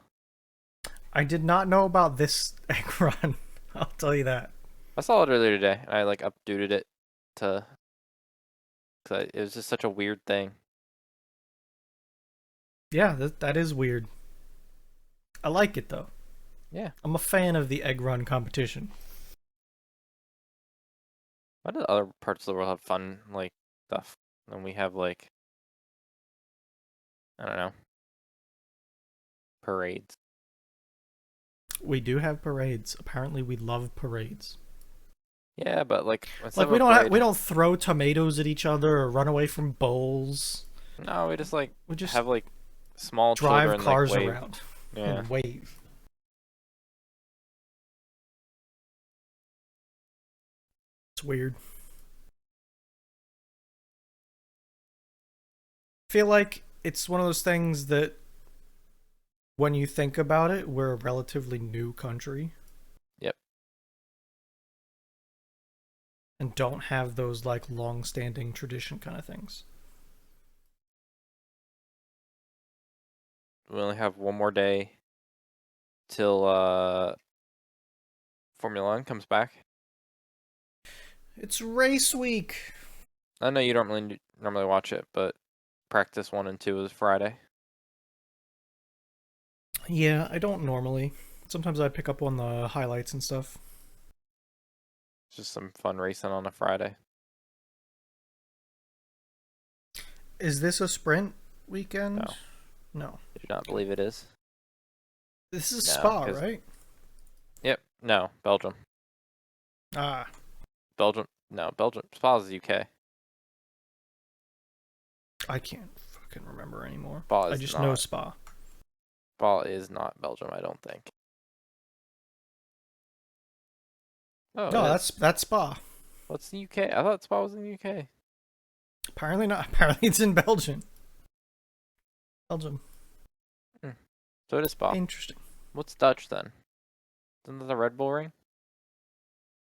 I did not know about this egg run. I'll tell you that. I saw it earlier today, and I like updated it to because it was just such a weird thing. Yeah, that is weird. I like it though. Yeah. I'm a fan of the egg run competition. Why do other parts of the world have fun like stuff, and we have like I don't know parades? We do have parades. Apparently, we love parades. Yeah, but like instead Like of a parade, we don't throw tomatoes at each other or run away from bowls. no, we just like We just have like small drive children like cars wave. around Yeah. and wave. It's weird. I feel like it's one of those things that when you think about it, we're a relatively new country Yep. and don't have those like long-standing tradition kind of things. We only have one more day till Formula One comes back. It's race week. I know you don't really normally watch it, but practice 1 and 2 is Friday. Yeah, I don't normally. Sometimes I pick up on the highlights and stuff. It's just some fun racing on a Friday. Is this a sprint No, weekend? No. I do not believe it is. This is No, Spa, because right? yep, no, Belgium. Ah, Belgium, no, Belgium. Spa's UK. I can't fucking remember anymore. Spa I is just know not. Spa. Spa is not Belgium. I don't think. Oh, it No, is. that's Spa. What's the UK? I thought Spa was in the UK. Apparently not. Apparently it's in Belgium. Belgium. Hmm. So it is Spa. Interesting. What's Dutch then? Isn't that the Red Bull Ring?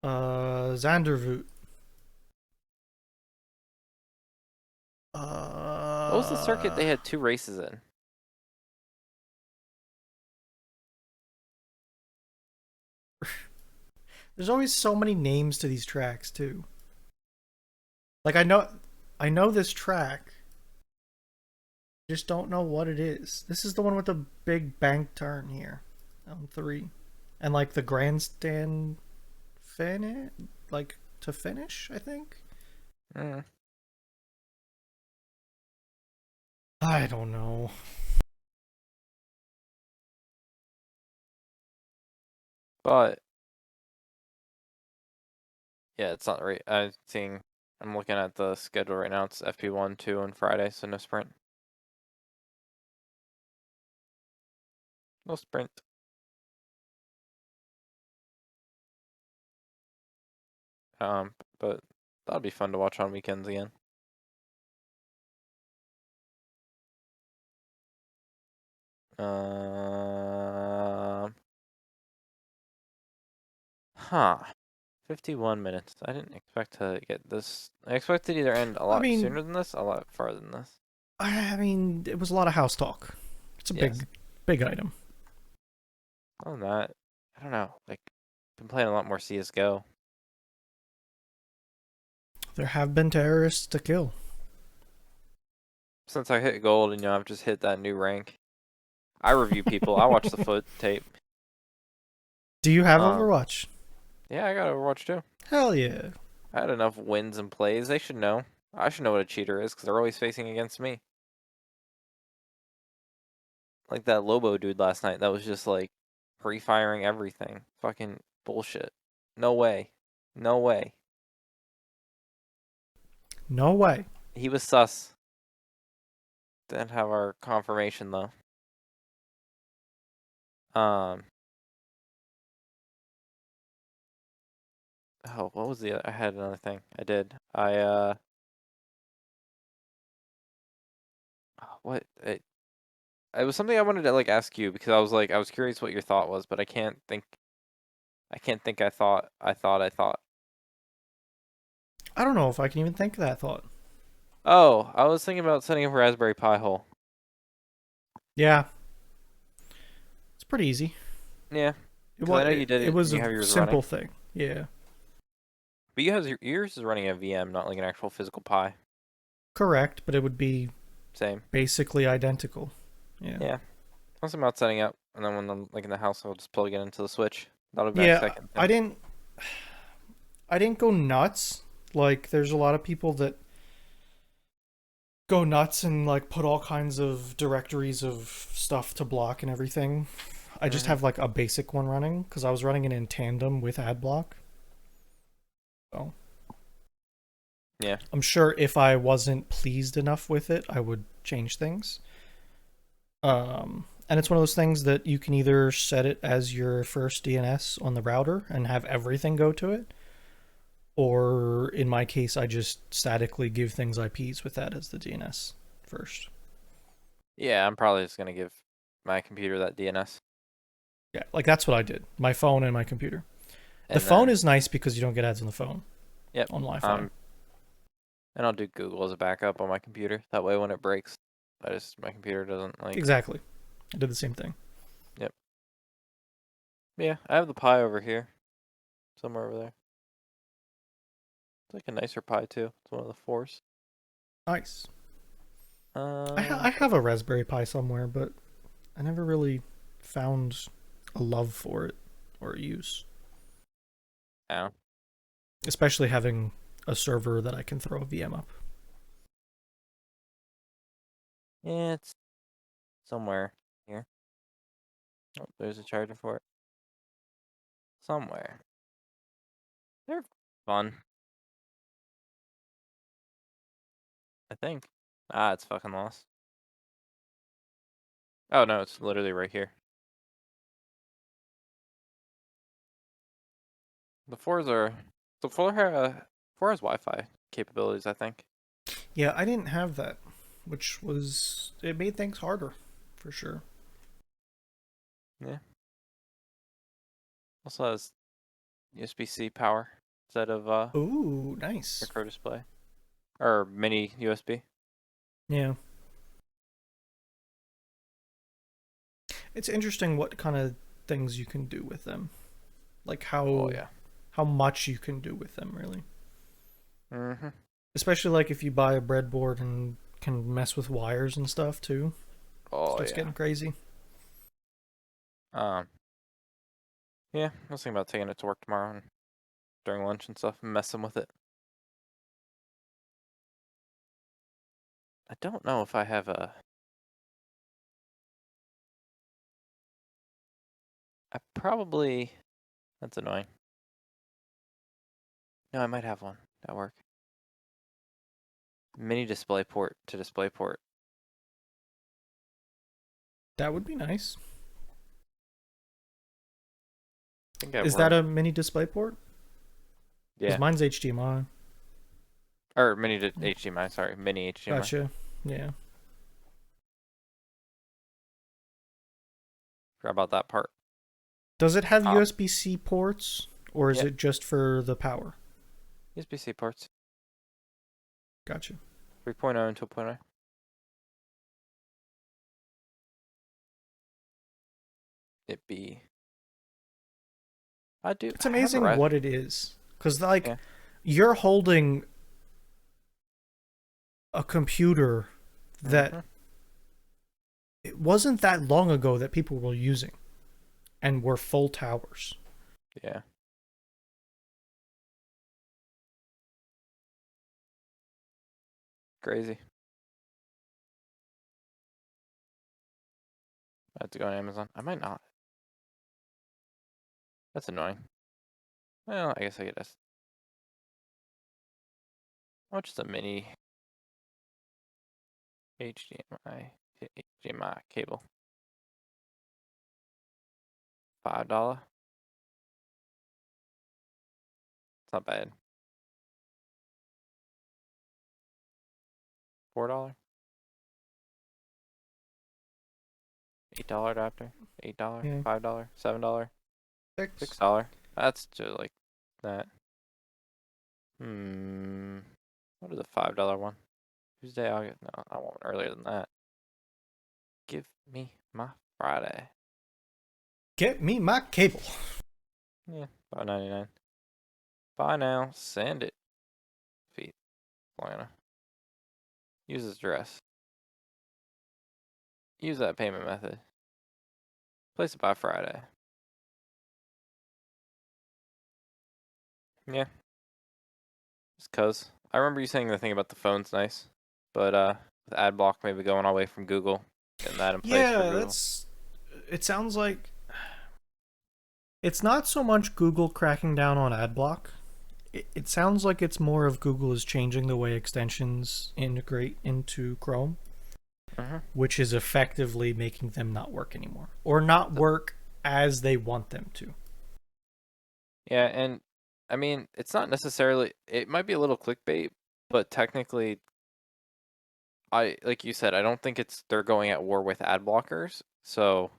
Zandervoot. What was the circuit Uh, they had 2 races in? there's always so many names to these tracks too. Like I know this track. Just don't know what it is. This is the one with the big bank turn here on 3. And like the grandstand finish, like to finish, I think. Mm. I don't know. But yeah, it's not right. I'm looking at the schedule right now. It's FP1, 2 on Friday, so no sprint. No sprint. But that'll be fun to watch on weekends again. Um, huh. 51 minutes. I didn't expect to get this. I expected either end a I lot mean, sooner than this, a lot farther than this. I mean, it was a lot of house talk. It's a Yes. big item. Other than that, I don't know. Like, been playing a lot more CS:GO. There have been terrorists to kill. Since I hit gold and I've just hit that new rank. I review people. I watch the foot tape. Do you have Um, Overwatch? yeah, I got Overwatch too. Hell yeah. I had enough wins and plays. They should know. I should know what a cheater is because they're always facing against me. Like that Lobo dude last night. That was just like pre-firing everything. Fucking bullshit. No way. No way. No way. He was sus. Didn't have our confirmation though. Um, Oh, what was the? I had another thing. I did. What? It was something I wanted to like ask you because I was curious what your thought was, but I can't think. I can't think. I thought. I don't know if I can even think of that thought. Oh, I was thinking about setting up a Raspberry Pi hole. Yeah, it's pretty easy. Yeah, It because I was know you it, did it it and was you a have yours running. simple thing. Yeah, But yours is running a VM, not like an actual physical Pi. correct, but it would be Same. basically identical. Yeah. Yeah. Once I'm out setting up, and then when I'm like in the house, I'll just plug it into the Switch. That'll be my Yeah, second I thing. didn't I didn't go nuts. Like there's a lot of people that go nuts and like put all kinds of directories of stuff to block and everything. I just Mhm. have like a basic one running because I was running it in tandem with AdBlock. So Yeah. I'm sure if I wasn't pleased enough with it, I would change things. And it's one of those things that you can either set it as your first DNS on the router and have everything go to it, or in my case, I just statically give things IPs with that as the DNS first. Yeah, I'm probably just gonna give my computer that DNS, Yeah, like that's what I did. My phone and my computer. The and phone then is nice because you don't get ads on the phone yep. on Wi-Fi. Um, and I'll do Google as a backup on my computer. That way, when it breaks, my computer doesn't like. Exactly. I did the same thing. Yep. Yeah, I have the Pi over here, somewhere over there. It's like a nicer Pi too. It's one of the fours. Nice. I But have a Raspberry Pi somewhere, but I never really found a love for it or a use. yeah, Especially having a server that I can throw a VM up. yeah, it's somewhere here. Oh, there's a charger for it. Somewhere. They're fun, I think. Ah, it's fucking lost. Oh no, it's literally right here. The fours are the four has Wi-Fi capabilities, I think. Yeah, I didn't have that, which was it made things harder, for sure. Yeah. Also has USB-C power instead of Ooh, nice. micro display or mini USB. Yeah, it's interesting what kind of things you can do with them, like Oh how yeah. much you can do with them, really. Mhm. Especially like if you buy a breadboard and can mess with wires and stuff too. Oh Starts yeah. getting crazy. Um. Yeah, I was thinking about taking it to work tomorrow and during lunch and stuff and messing with it. I don't know if I have a. I probably. That's annoying. No, I might have one at work. Mini display port to display port. That would be nice. I think I have Is that room. a mini display port? Because Yeah. mine's HDMI. Or mini to HDMI. Sorry, mini HDMI. Gotcha. Yeah. Forgot about that part. Does it have Um. USB-C ports, or is Yeah. it just for the power? USB-C ports. Gotcha. 3.0 and 2.0. It be. I do. It's I have a amazing res. what it is, because like Yeah. you're holding a computer that Mhm. it wasn't that long ago that people were using and were full towers. Yeah. Crazy. I have to go on Amazon. I might not. That's annoying. Well, I guess I get this. How much is a mini HDMI cable? $5. not bad. $4, $8 adapter, $8, Yeah. $5, $7, Six. $6. That's just like that. Hmm. What is the $5 one? Tuesday, August. No, I want one earlier than that. Give me my Friday. Get me my cable. Yeah, $5.99. Buy now, send it. Feet, Atlanta. Use this address. Use that payment method. Place it by Friday. Yeah, just cause. I remember you saying the thing about the phone's nice, but with ad block maybe going away from Google, getting that in place for Yeah, Google. that's. It sounds like it's not so much Google cracking down on ad block. It sounds like it's more of Google is changing the way extensions integrate into Chrome, Mhm. which is effectively making them not work anymore or not work as they want them to. Yeah, and I mean, it's not necessarily. It might be a little clickbait, but technically, I like you said, I don't think it's they're going at war with ad blockers. So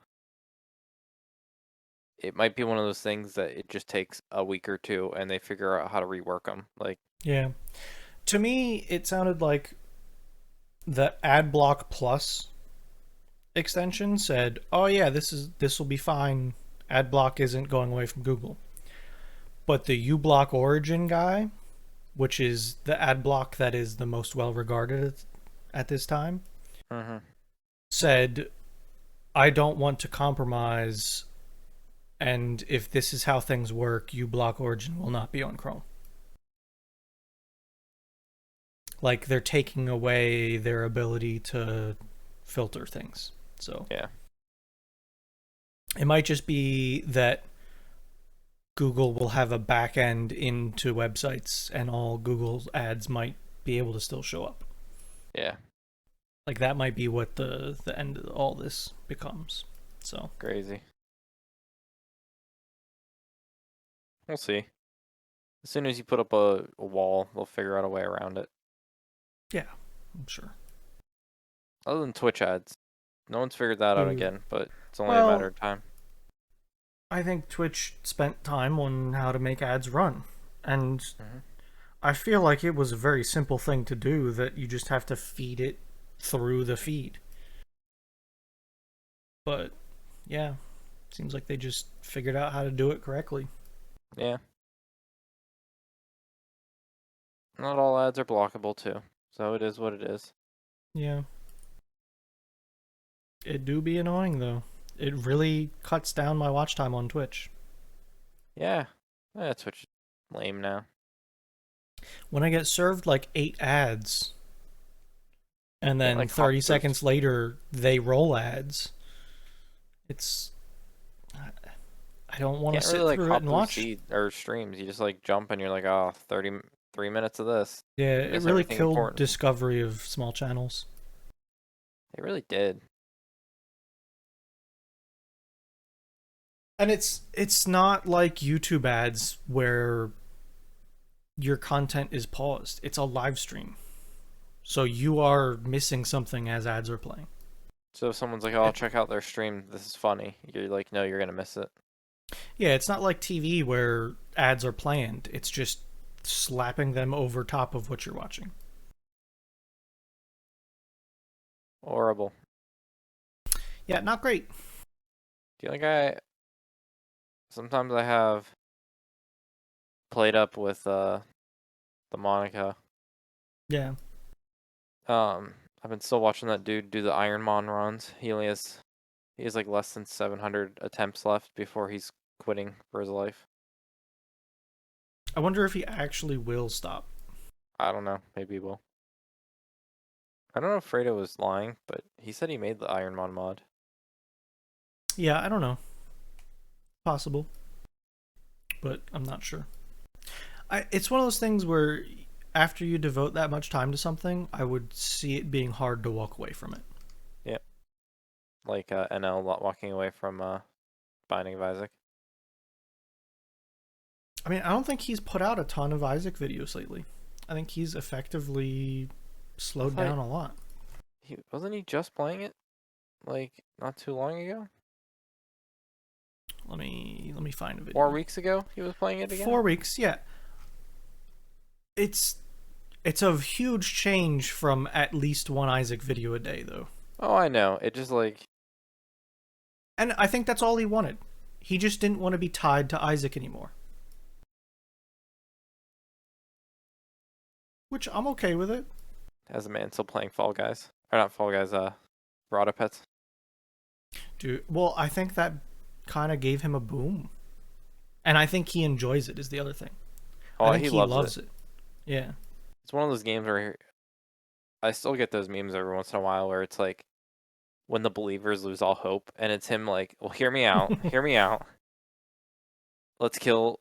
it might be one of those things that it just takes a week or two, and they figure out how to rework them. Like, Yeah. To me, it sounded like the AdBlock Plus extension said, "Oh yeah, this will be fine. AdBlock isn't going away from Google." But the uBlock Origin guy, which is the AdBlock that is the most well regarded at this time, mhm, said, "I don't want to compromise, and if this is how things work, uBlock Origin will not be on Chrome." Like they're taking away their ability to filter things. So yeah, it might just be that Google will have a back end into websites and all Google's ads might be able to still show up. yeah, Like that might be what the end of all this becomes. So crazy. We'll see. As soon as you put up a wall, they'll figure out a way around it. yeah, I'm sure. Other than Twitch ads, no one's figured that out Ooh. again, but it's only a matter Well, of time. I think Twitch spent time on how to make ads run. And Mhm. I feel like it was a very simple thing to do that you just have to feed it through the feed. But yeah, seems like they just figured out how to do it correctly. Yeah, not all ads are blockable too, so it is what it is. Yeah. It do be annoying though. It really cuts down my watch time on Twitch. Yeah, Twitch is lame now. When I get served like 8 ads and Yeah, then like hot 30 fruits. seconds later they roll ads, it's I don't want to Can't really sit like through it hop and through watch. seed or streams. You just like jump and you're like, oh, 3 minutes of this. Yeah, You it miss really everything killed important. discovery of small channels. It really did. And it's not like YouTube ads where your content is paused. It's a live stream. So you are missing something as ads are playing. So if someone's like, oh, It, check out their stream, this is funny. You're like, no, you're gonna miss it. yeah, it's not like TV where ads are planned. It's just slapping them over top of what you're watching. Horrible. Yeah, not great. Do you think sometimes I have played up with the Monica. Yeah. I've been still watching that dude do the Iron Man runs. He has like less than 700 attempts left before he's quitting for his life. I wonder if he actually will stop. I don't know. Maybe he will. I don't know if Fredo was lying, but he said he made the Iron Man mod. Yeah, I don't know. Possible, but I'm not sure. It's one of those things where after you devote that much time to something, I would see it being hard to walk away from it. Yep. Like NL walking away from Binding of Isaac. I mean, I don't think he's put out a ton of Isaac videos lately. I think he's effectively I slowed thought down a lot. he wasn't he just playing it like not too long ago? Let me find a 4 video. weeks ago he was playing it again? 4 weeks, yeah. It's it's a huge change from at least one Isaac video a day, though. Oh, I know. It just like And I think that's all he wanted. He just didn't want to be tied to Isaac anymore. Which I'm okay with it. as a man still playing Fall Guys. Or not Fall Guys, Verada Pets. Dude, well, I think that kind of gave him a boom. And I think he enjoys it, is the other thing. I Oh, think he he loves it. loves it. Yeah. It's one of those games where I still get those memes every once in a while where it's like when the believers lose all hope and it's him like, well, hear me out, hear me out. Let's kill,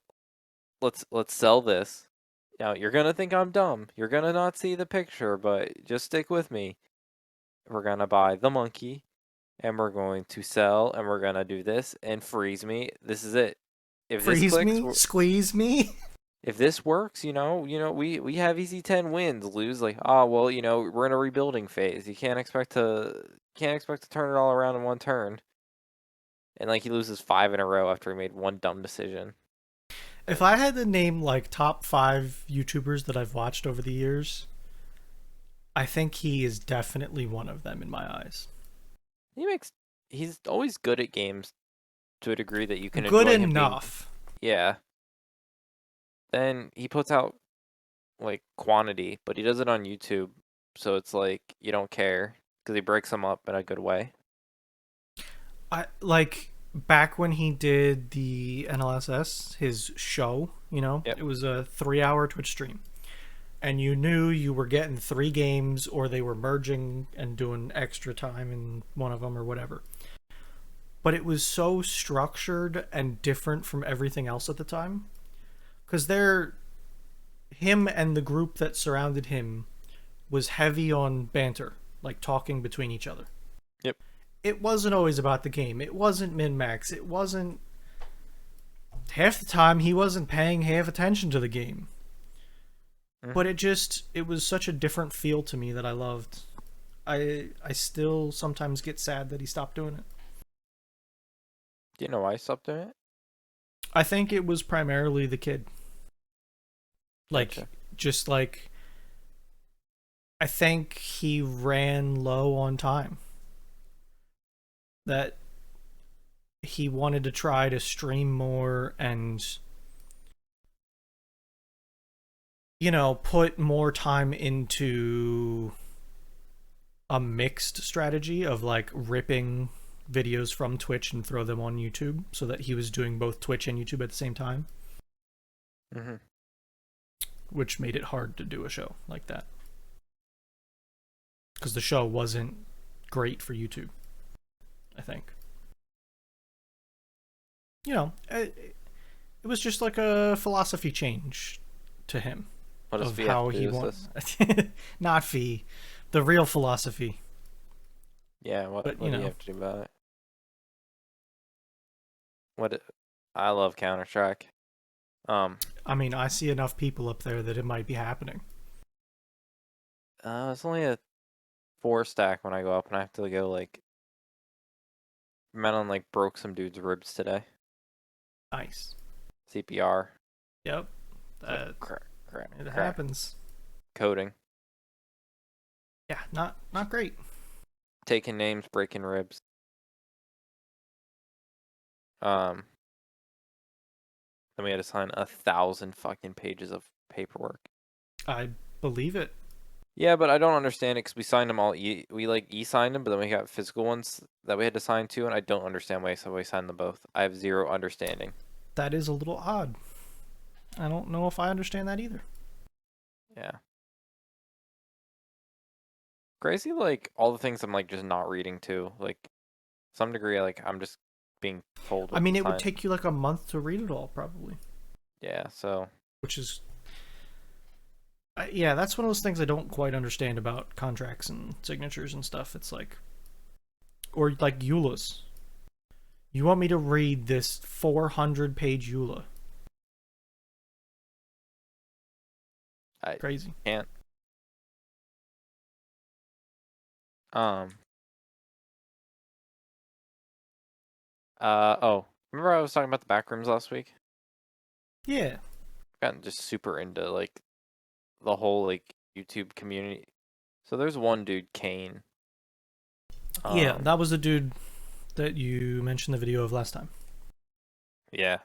let's sell this. Now you're gonna think I'm dumb. You're gonna not see the picture, but just stick with me. We're gonna buy the monkey, and we're going to sell, and we're gonna do this and freeze me. This is it. If this Freeze clicks, me? Squeeze me? if this works, we have easy 10 wins. Lose like, oh well, we're in a rebuilding phase. You can't expect to turn it all around in one turn. And like he loses 5 in a row after he made one dumb decision. If I had to name like top 5 YouTubers that I've watched over the years, I think he is definitely one of them in my eyes. He makes he's always good at games to a degree that you can Good enjoy him being. enough. Yeah. Then he puts out like quantity, but he does it on YouTube, so it's like you don't care because he breaks them up in a good way. I like back when he did the NLSS, his show, Yep. it was a 3-hour Twitch stream. And you knew you were getting 3 games or they were merging and doing extra time in one of them or whatever. But it was so structured and different from everything else at the time. Because him and the group that surrounded him was heavy on banter, like talking between each other. Yep. It wasn't always about the game. It wasn't min-max. It wasn't... Half the time, he wasn't paying half attention to the game. But it was such a different feel to me that I loved. I still sometimes get sad that he stopped doing it. Do you know why I stopped doing it? I think it was primarily the kid. Like, Gotcha. just like, I think he ran low on time. That he wanted to try to stream more and, put more time into a mixed strategy of like ripping videos from Twitch and throw them on YouTube so that he was doing both Twitch and YouTube at the same time, Mm-hmm. which made it hard to do a show like that. Because the show wasn't great for YouTube, I think. It was just like a philosophy change to him What does of V have how to he do with wants. this? Not fee, the real philosophy. Yeah. What But What do you have to do about it? I love Counter Strike. I mean, I see enough people up there that it might be happening. It's only a 4 stack when I go up, and I have to go like Melon like broke some dude's ribs today. Nice. CPR. Yep. It's like crack, crack, It crack. happens. Coding. Yeah, not great. Taking names, breaking ribs. Um, then we had to sign 1,000 fucking pages of paperwork. I believe it. Yeah, but I don't understand it because we signed them all. We like e-signed them, but then we got physical ones that we had to sign too, and I don't understand why we signed them both. I have zero understanding. That is a little odd. I don't know if I understand that either. Yeah. Crazy, like all the things I'm like just not reading too. Like some degree, like I'm just being told I what mean, to it would sign. take you like a month to read it all, probably. Yeah, so Which is, yeah, that's one of those things I don't quite understand about contracts and signatures and stuff. It's like, or like EULAs. You want me to read this 400-page EULA? I Crazy. can't. Um. Oh, remember I was talking about the back rooms last week? Yeah. Gotten just super into like the whole like YouTube community. So there's one dude, Kane. Yeah, Um. that was the dude that you mentioned the video of last time. Yeah.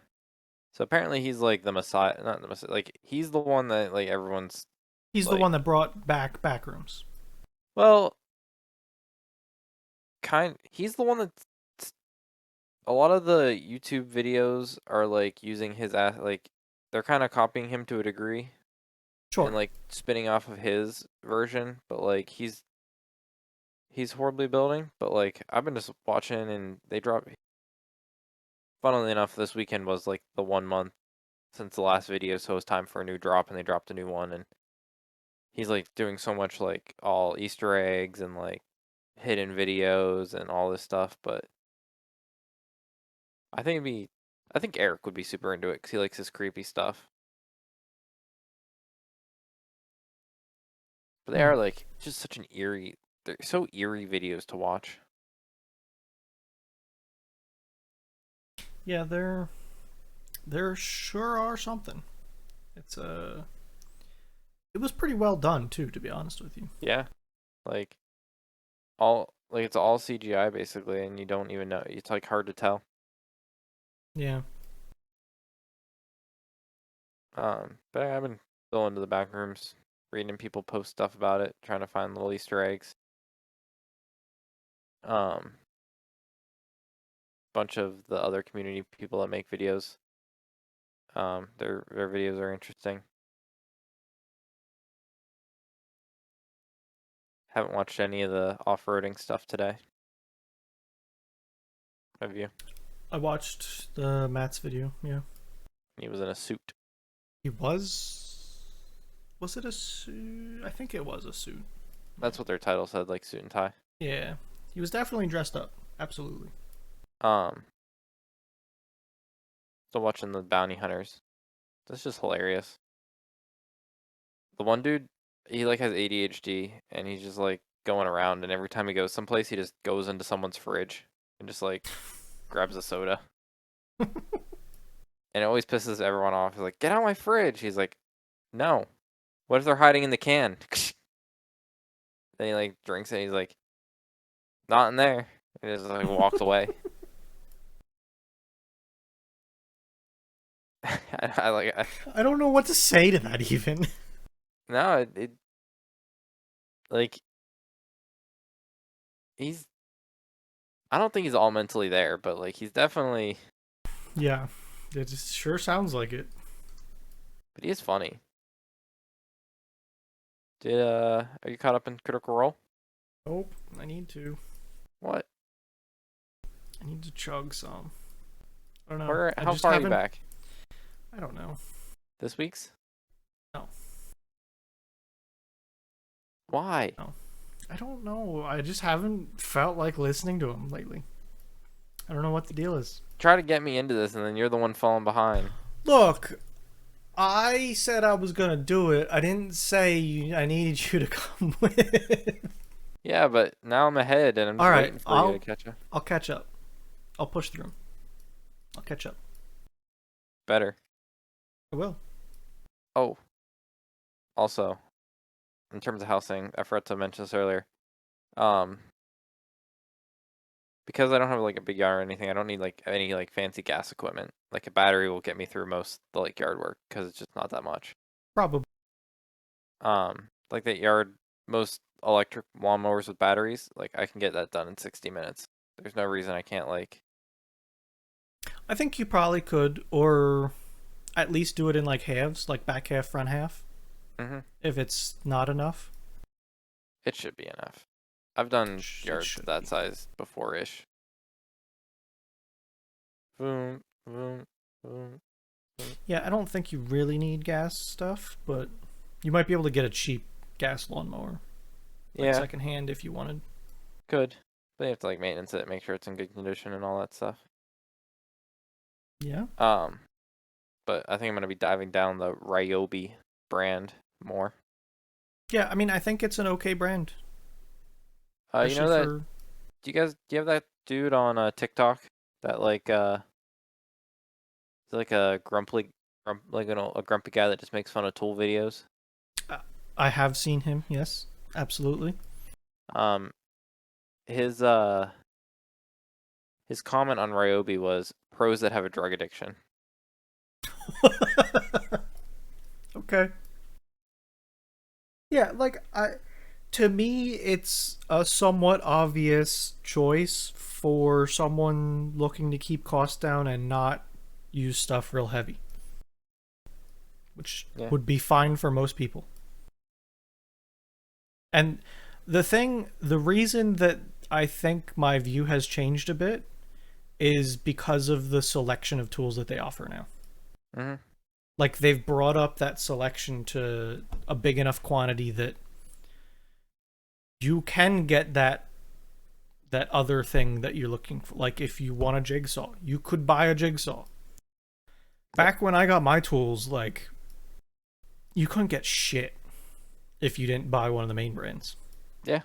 So apparently he's like the Messiah, not the Messiah. Like he's the one that like everyone's He's the like. one that brought back Backrooms. Well, He's the one that's a lot of the YouTube videos are like using his ass. Like they're kind of copying him to a degree and Sure. like spinning off of his version. But like he's horribly building. But like I've been just watching and they drop. Funnily enough, this weekend was like the 1 month since the last video, so it was time for a new drop, and they dropped a new one, and he's like doing so much like all Easter eggs and like hidden videos and all this stuff. But I think it'd be, I think Eric would be super into it because he likes his creepy stuff. But they Hmm. are like just such an eerie. They're so eerie videos to watch. Yeah, there sure are something. It's it was pretty well done too, to be honest with you. Yeah, like all like it's all CGI basically, and you don't even know. It's like hard to tell. Yeah. But I've been still into the back rooms, reading people post stuff about it, trying to find little Easter eggs. Um, Bunch of the other community people that make videos. Their videos are interesting. Haven't watched any of the off-roading stuff today. Have you? I watched the Matt's video. Yeah. He was in a suit. He was. Was it a suit? I think it was a suit. That's what their title said, like suit and tie. Yeah. He was definitely dressed up. Absolutely. Um, Still watching the bounty hunters. That's just hilarious. The one dude, he like has ADHD and he's just like going around, and every time he goes someplace, he just goes into someone's fridge and just like grabs a soda. And it always pisses everyone off. He's like, "Get out of my fridge." He's like, "No. What if they're hiding in the can?" Then he like drinks it. And he's like, "Not in there." And just like walks away. I like I don't know what to say to that even. no, like he's. I don't think he's all mentally there, but like he's definitely. Yeah. It just sure sounds like it. But he is funny. Are you caught up in Critical Role? Nope. I need to. What? I need to chug some. I don't know. Where? I How just far are you haven't. back? I don't know. This week's? No. Why? No. I don't know. I just haven't felt like listening to him lately. I don't know what the deal is. Try to get me into this, and then you're the one falling behind. Look, I said I was gonna do it. I didn't say I needed you to come with. Yeah, but now I'm ahead, and I'm All just right, waiting for you to catch up. I'll catch up. I'll push through. I'll catch up. Better. I will. Oh, also, in terms of housing, I forgot to mention this earlier. Um, because I don't have like a big yard or anything, I don't need like any like fancy gas equipment. Like a battery will get me through most of the like yard work because it's just not that much. Probably. Like that yard, most electric lawnmowers with batteries, like I can get that done in 60 minutes. There's no reason I can't like. I think you probably could, or at least do it in like halves, like back half, front half. Hmm. If it's not enough, It should be enough. I've done it yards should that be. size before ish. Boom, boom, boom, boom. Yeah, I don't think you really need gas stuff, but you might be able to get a cheap gas lawnmower, like Yeah, secondhand, if you wanted. good. But you have to like maintenance it, make sure it's in good condition and all that stuff. Yeah. Um, but I think I'm gonna be diving down the Ryobi brand more. Yeah, I mean, I think it's an okay brand, You especially know that? for. Do you have that dude on TikTok that he's like a a grumpy guy that just makes fun of tool videos. I have seen him. Yes, absolutely. Um, his his comment on Ryobi was pros that have a drug addiction. Okay. Yeah, like I to me it's a somewhat obvious choice for someone looking to keep costs down and not use stuff real heavy, which Yeah. would be fine for most people. And the reason that I think my view has changed a bit is because of the selection of tools that they offer now. Mhm. Like they've brought up that selection to a big enough quantity that you can get that other thing that you're looking for. Like if you want a jigsaw, you could buy a jigsaw. Yep. Back when I got my tools, like you couldn't get shit if you didn't buy one of the main brands. Yeah.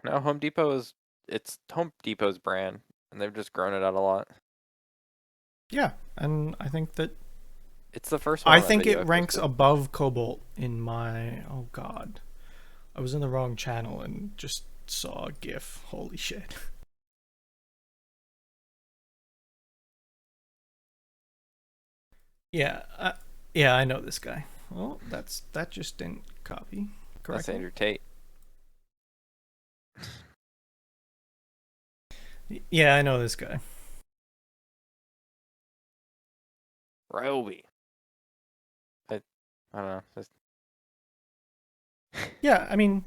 No, Home Depot is it's Home Depot's brand, and they've just grown it out a lot. Yeah, and I think that It's the first one I on that think video it I ranks posted. above Cobalt in my oh god. I was in the wrong channel and just saw a GIF. Holy shit. Yeah, yeah, I know this guy. Well, that just didn't copy That's correctly. Andrew Tate. Yeah, I know this guy. Ryobi. I don't know. Just Yeah, I mean,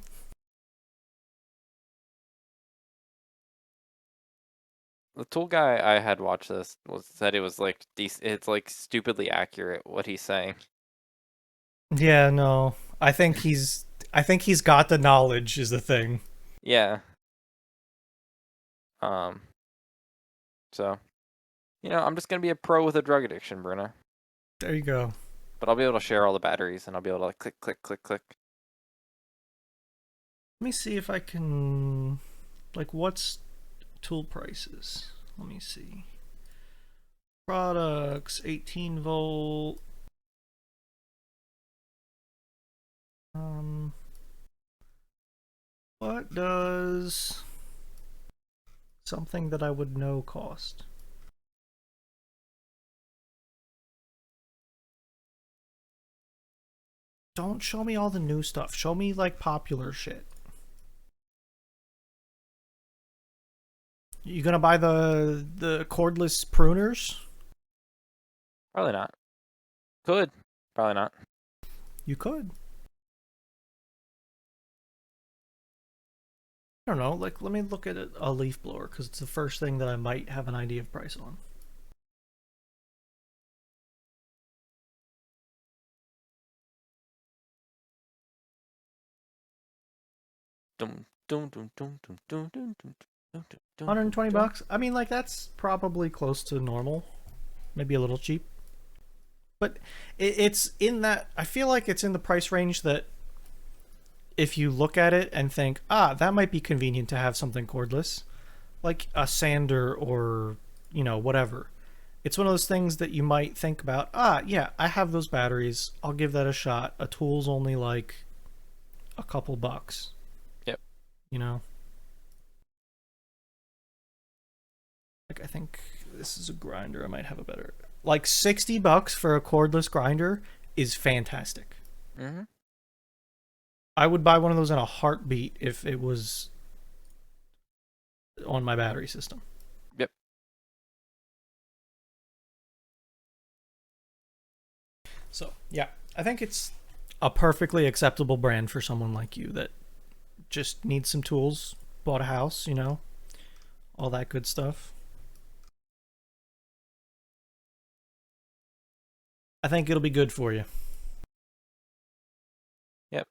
the tool guy I had watched this was said it was like it's like stupidly accurate what he's saying. yeah, no. I think he's got the knowledge is the thing. Yeah. Um. So I'm just gonna be a pro with a drug addiction, Bruno. There you go. But I'll be able to share all the batteries, and I'll be able to like, click, click, click, click. Let me see if I can like what's tool prices. Let me see. Products 18 volt. Um what does something that I would know cost? Don't show me all the new stuff. Show me like popular shit. You gonna buy the cordless pruners? Probably not. Could. Probably not. You could. I don't know. Like, let me look at a leaf blower because it's the first thing that I might have an idea of price on. Dum dum dum dum dum dum dum dum dum dum dum 120 dum. bucks. I mean, like that's probably close to normal. Maybe a little cheap, but it's in that. I feel like it's in the price range that if you look at it and think, ah, that might be convenient to have something cordless, like a sander or whatever. It's one of those things that you might think about. Ah, yeah, I have those batteries. I'll give that a shot. A tool's only like a couple bucks. Yep. You know, like I think this is a grinder. I might have a better. Like 60 bucks for a cordless grinder is fantastic. Mhm. I would buy one of those in a heartbeat if it was on my battery system. Yep. So, yeah, I think it's a perfectly acceptable brand for someone like you that just needs some tools, bought a house, all that good stuff. I think it'll be good for you. Yep.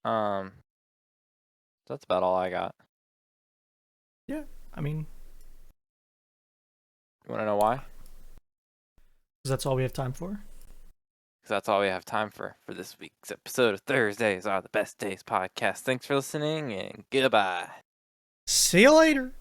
Um. That's about all I got. Yeah, I mean, You want to know why? because that's all we have time for. because that's all we have time for this week's episode of Thursdays Are the Best Days podcast. Thanks for listening, and goodbye. See you later.